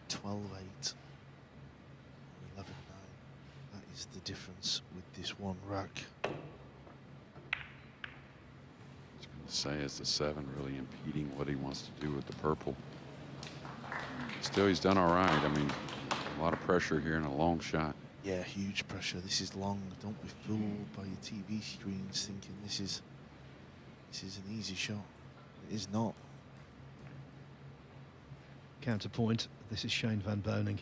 (12-8), 11-9. That is the difference with this one rack. Say is the 7 really impeding what he wants to do with the purple. Still, he's done all right. I mean, a lot of pressure here and a long shot. Yeah, huge pressure. This is long. Don't be fooled by your TV screens thinking this is an easy shot. It is not. Counterpoint, this is Shane van Boening.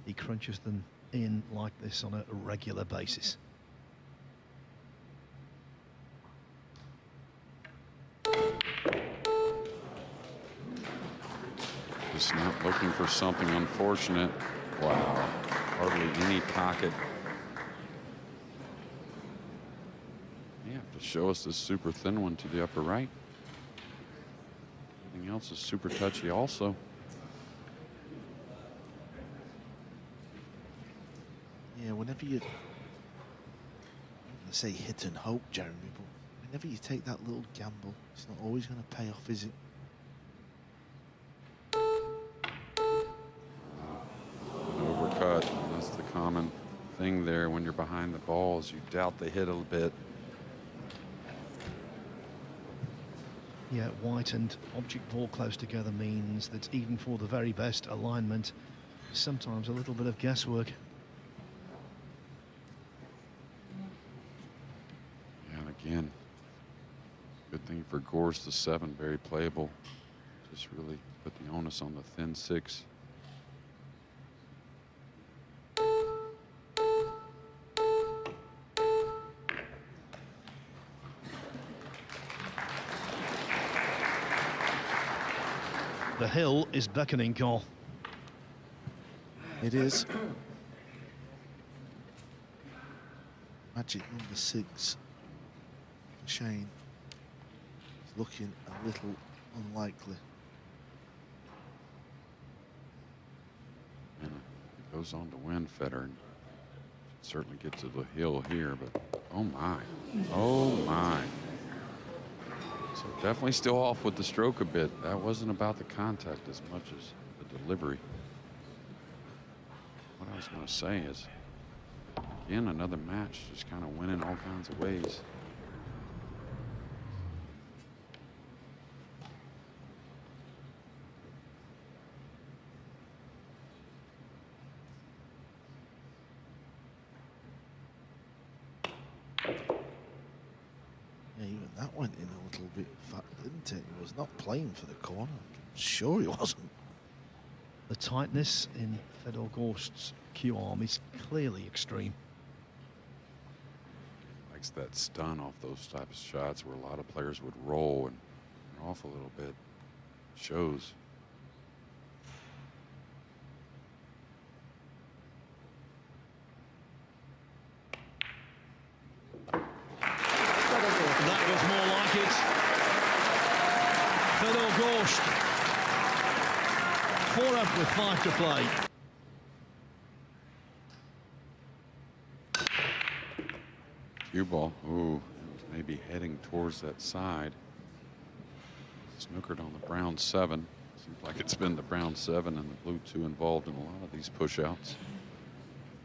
He crunches them in like this on a regular basis. Just not looking for something unfortunate. Wow, hardly any pocket. You have to show us this super thin one to the upper right. Everything else is super touchy also. Yeah, whenever you, I'm gonna say hit and hope, Jeremy, but whenever you take that little gamble, it's not always going to pay off, is it? Overcut. That's the common thing there when you're behind the balls. You doubt the hit a bit. Yeah, white and object ball close together means that even for the very best alignment, sometimes a little bit of guesswork. And again, good thing for Gorst, the 7, very playable. Just really put the onus on the thin 6. The hill is beckoning, Cole. It is. Magic number 6 for Shane. It's looking a little unlikely. And it goes on to win, Fedor. Certainly get to the hill here, but oh my. Oh my. So definitely still off with the stroke a bit. That wasn't about the contact as much as the delivery. What I was going to say is, again, another match, just kind of winning all kinds of ways. Yeah, even that went in a little bit fat, didn't it? He was not playing for the corner. I'm sure he wasn't. The tightness in Fedor Gorst's Q arm is clearly extreme. Likes that stun off those type of shots where a lot of players would roll and off a little bit. Shows. That was more like it. Fedor Gorst. 4 up with 5 to play. Cue ball. Ooh, maybe heading towards that side. Snookered on the brown 7. Seems like it's been the brown 7 and the blue 2 involved in a lot of these push-outs.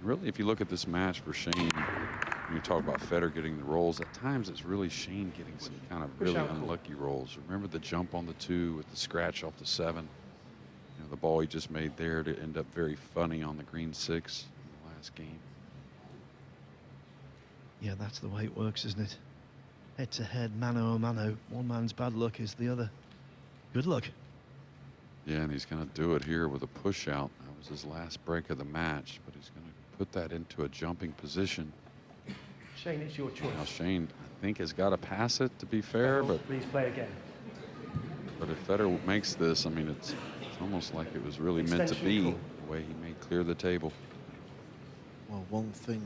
Really, if you look at this match for Shane, when you talk about Fedor getting the rolls, at times it's really Shane getting some kind of really unlucky rolls. Remember the jump on the 2 with the scratch off the 7? You know, the ball he just made there to end up very funny on the green 6 in the last game. Yeah, that's the way it works, isn't it? Head-to-head, mano a mano. One man's bad luck is the other good luck. Yeah, and he's going to do it here with a push out. That was his last break of the match, but he's going to put that into a jumping position. Shane, it's your choice. Now Shane, I think, has got to pass it, to be fair, but Please play again. if Fedor makes this, I mean, it's almost like it was really meant to be, Extension the way he may clear the table. Well, one thing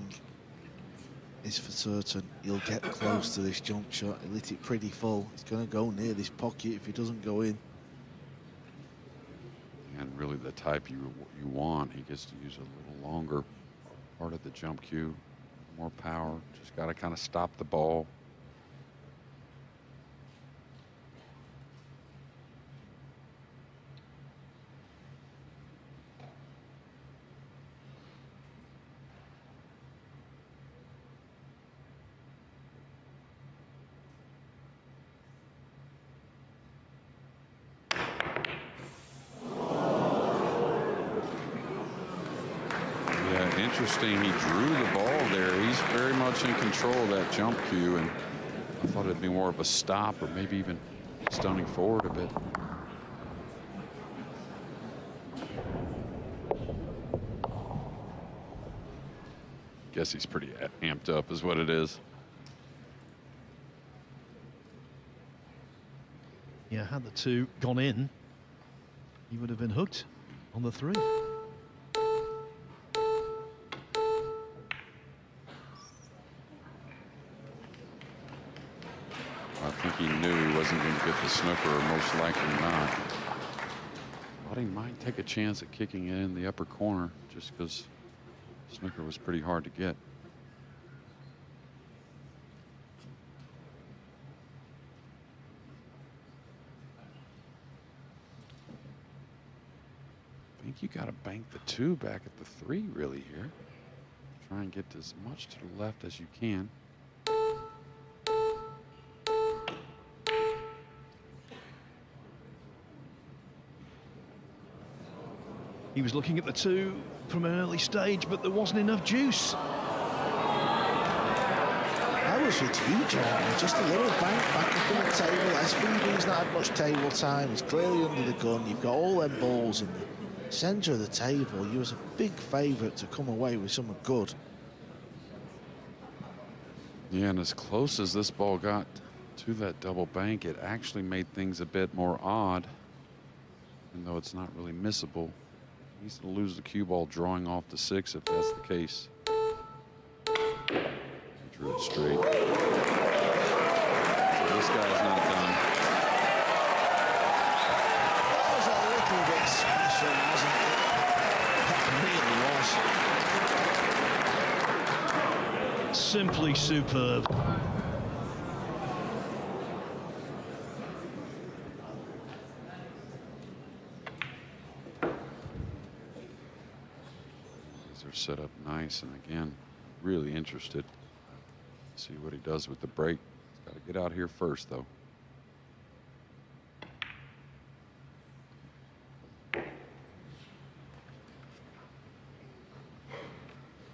is for certain, he'll get close to this jump shot. He'll hit it pretty full. He's going to go near this pocket if he doesn't go in. And really the type you want. He gets to use a little longer part of the jump cue, more power. Just got to kind of stop the ball. Interesting, he drew the ball there. He's very much in control of that jump cue, and I thought it'd be more of a stop or maybe even stoning forward a bit. Guess he's pretty amped up is what it is. Yeah, had the 2 gone in, he would have been hooked on the 3. I think he knew he wasn't going to get the snooker, or most likely not. But he might take a chance at kicking it in the upper corner just because snooker was pretty hard to get. I think you got to bank the 2 back at the 3 really here. Try and get as much to the left as you can. He was looking at the 2 from an early stage, but there wasn't enough juice. I was with you, John. Just a little bank back up on the table. SVB's not had much table time. He's clearly under the gun. You've got all them balls in the centre of the table. You was a big favourite to come away with something good. Yeah, and as close as this ball got to that double bank, it actually made things a bit more odd, even though it's not really missable. He's going to lose the cue ball drawing off the 6 if that's the case. He drew it straight. So this guy's not done. That was a little bit special, wasn't it? That really was. Simply superb. Set up nice, and again, really interested. See what he does with the break. He's got to get out here first, though.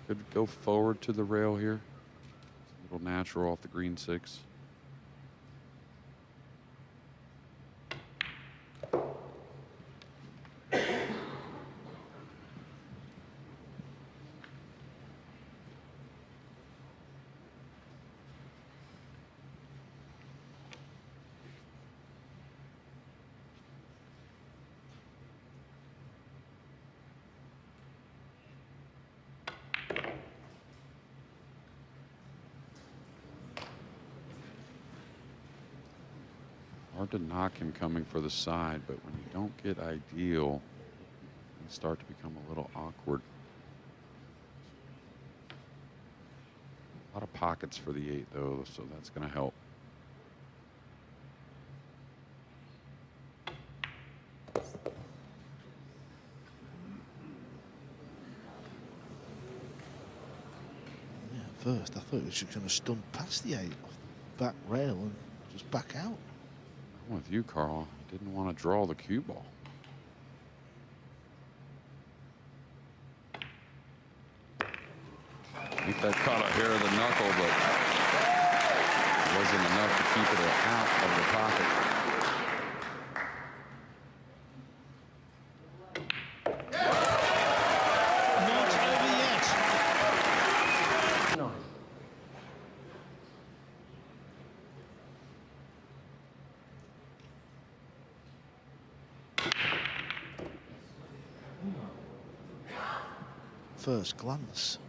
Could go forward to the rail here. It's a little natural off the green 6. Hard to knock him coming for the side, but when you don't get ideal, you start to become a little awkward. A lot of pockets for the 8, though, so that's going to help. Yeah, at first I thought he was just going to stunt past the 8 off the back rail and just back out. I'm with you, Carl. He didn't want to draw the cue ball. I think that caught a hair of the knuckle, but it isn't enough to keep it out of the pocket. Not over yet. Nice. First glance,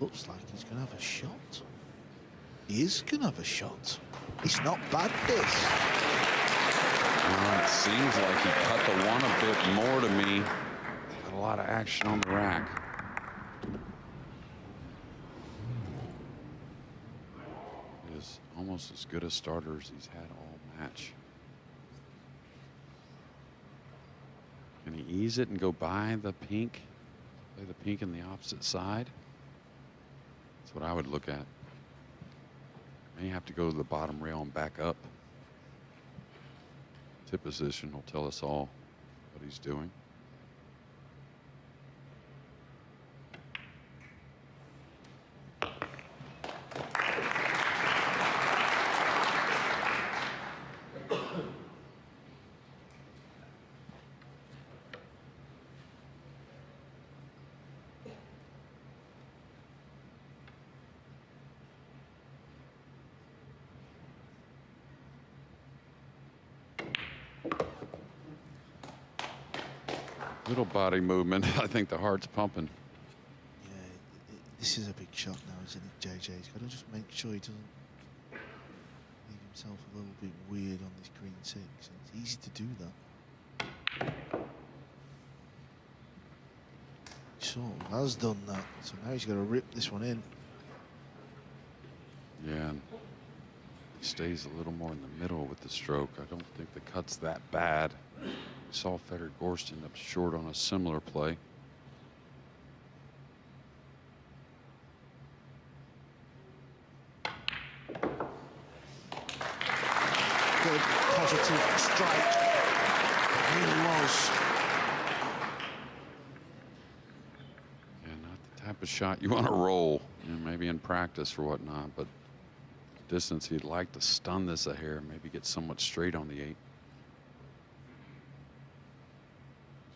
looks like he's going to have a shot. He is going to have a shot. It's not bad, this. Well, it seems like he cut the one a bit more to me. Got a lot of action on the rack. He is almost as good a starter as he's had all match. Can he ease it and go by the pink? Play the pink in the opposite side? That's what I would look at. May have to go to the bottom rail and back up. Tip position will tell us all what he's doing. Little body movement. I think the heart's pumping. Yeah, this is a big shot now, isn't it, JJ? He's got to just make sure he doesn't leave himself a little bit weird on this green 6. And it's easy to do that. He sort of has done that, so now he's got to rip this one in. Yeah, and he stays a little more in the middle with the stroke. I don't think the cut's that bad. We saw Fedor Gorst end up short on a similar play. Good, positive strike. It really was. Yeah, not the type of shot you want to roll. You know, maybe in practice or whatnot, but distance he'd like to stun this a hair, maybe get somewhat straight on the 8.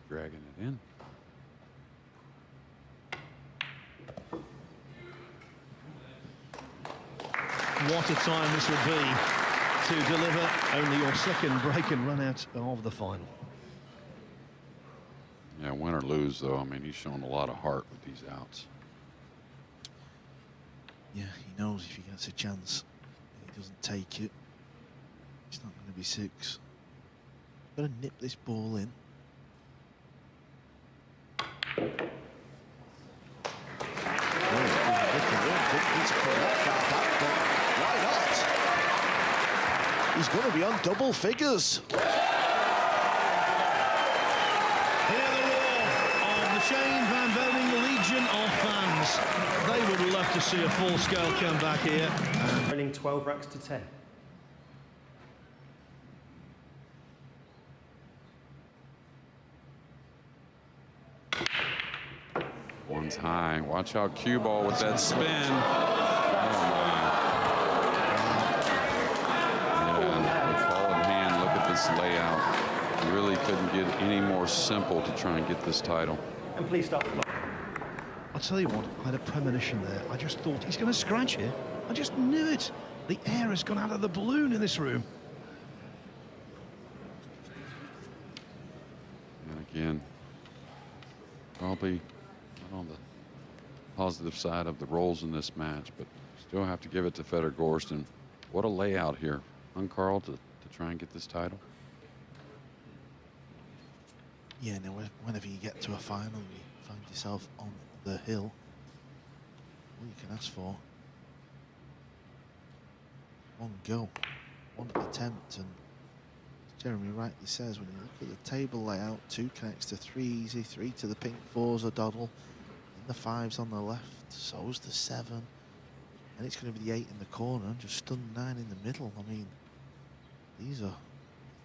Dragging it in. What a time this would be to deliver only your second break and run out of the final. Yeah, win or lose, though. I mean, he's shown a lot of heart with these outs. Yeah, he knows if he gets a chance and he doesn't take it, it's not going to be 6. Got to nip this ball in. He's going to be on double figures. Hear the roar of the Shane van Boening Legion of fans. They would love to see a full-scale comeback here. Trailing 12 racks to 10. One's high. Watch out, cue ball with that spin. Oh, my. Yeah, with ball in hand, look at this layout. You really couldn't get any more simple to try and get this title. And please stop the clock. I'll tell you what, I had a premonition there. I just thought he's going to scratch here. I just knew it. The air has gone out of the balloon in this room. And again, probably not on the positive side of the rolls in this match, but still have to give it to Fedor Gorst. And what a layout here, Carl, to try and get this title. Yeah, now whenever you get to a final, you find yourself on the hill. All you can ask for, one go, one attempt, and as Jeremy rightly says, when you look at the table layout, 2 connects to 3 easy, 3 to the pink, 4's a doddle, and the 5's on the left, so's the 7, and it's going to be the 8 in the corner, and just stunned 9 in the middle. I mean, these are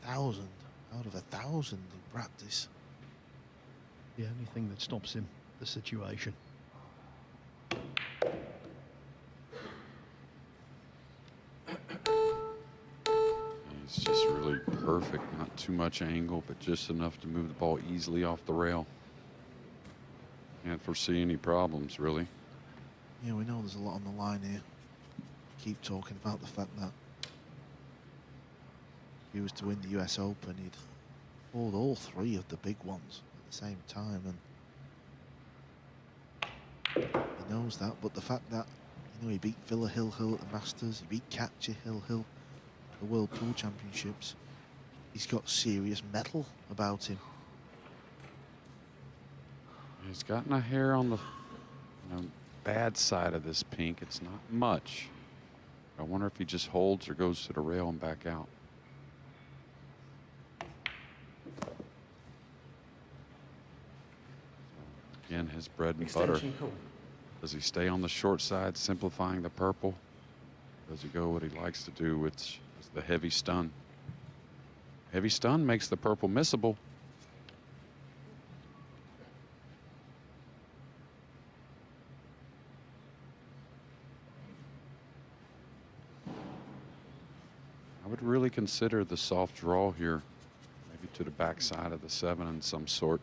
1,000 out of 1,000 in practice. The only thing that stops him, the situation. perfect. Not too much angle, but just enough to move the ball easily off the rail. Can't foresee any problems, really. Yeah, we know there's a lot on the line here. Keep talking about the fact that if he was to win the US Open, he'd hold all 3 of the big ones at the same time, and he knows that. But the fact that, you know, he beat Villa Hill at the Masters, he beat Katja Hill at the World Tour Championships, he's got serious mettle about him. He's gotten a hair on the bad side of this pink. It's not much. I wonder if he just holds or goes to the rail and back out. Again, his bread and butter. Cool. Does he stay on the short side, simplifying the purple? Does he go what he likes to do, which is the heavy stun? Heavy stun makes the purple missable. I would really consider the soft draw here, maybe to the backside of the 7 in some sort.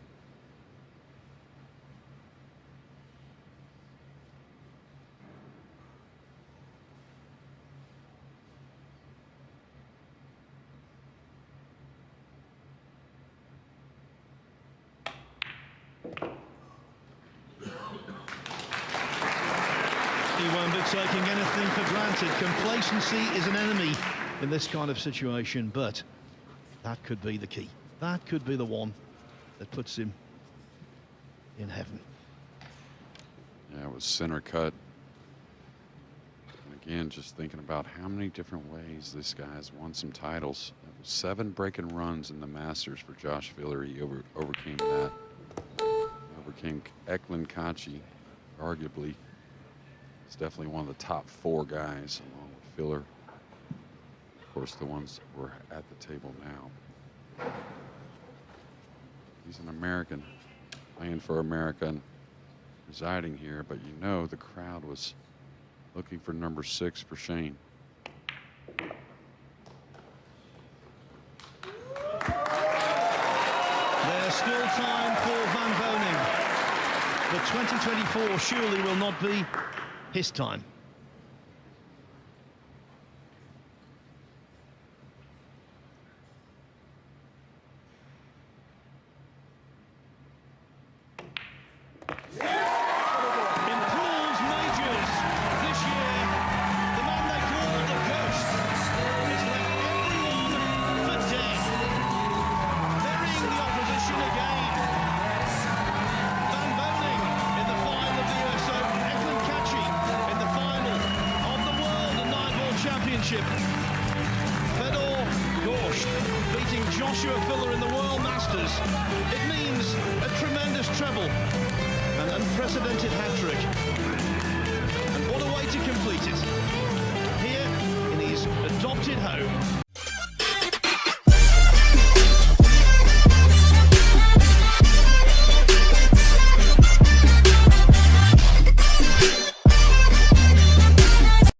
He won't be taking anything for granted. Complacency is an enemy in this kind of situation, but that could be the key. That could be the one that puts him in heaven. Yeah, it was center cut. And again, just thinking about how many different ways this guy's won some titles. It was 7 breaking runs in the Masters for Josh Filler. He overcame that. Overcame Eklund Kachi, arguably. He's definitely one of the top 4 guys, along with Filler. Of course, the ones that were at the table now. He's an American, playing for America and residing here, but you know the crowd was looking for number 6 for Shane. There's still time for Van Boening. But 2024 surely will not be his time. Improves majors this year. The man they call the Ghost has left everyone for dead. Burying the opposition again. Van Boening in the final of the US Open. Eklund Kachi in the final of the World and 9-Ball Championship. Fedor Gorst beating Joshua Filler in the World Masters. It means a tremendous treble, an unprecedented hat-trick. And what a way to complete it. Here in his adopted home.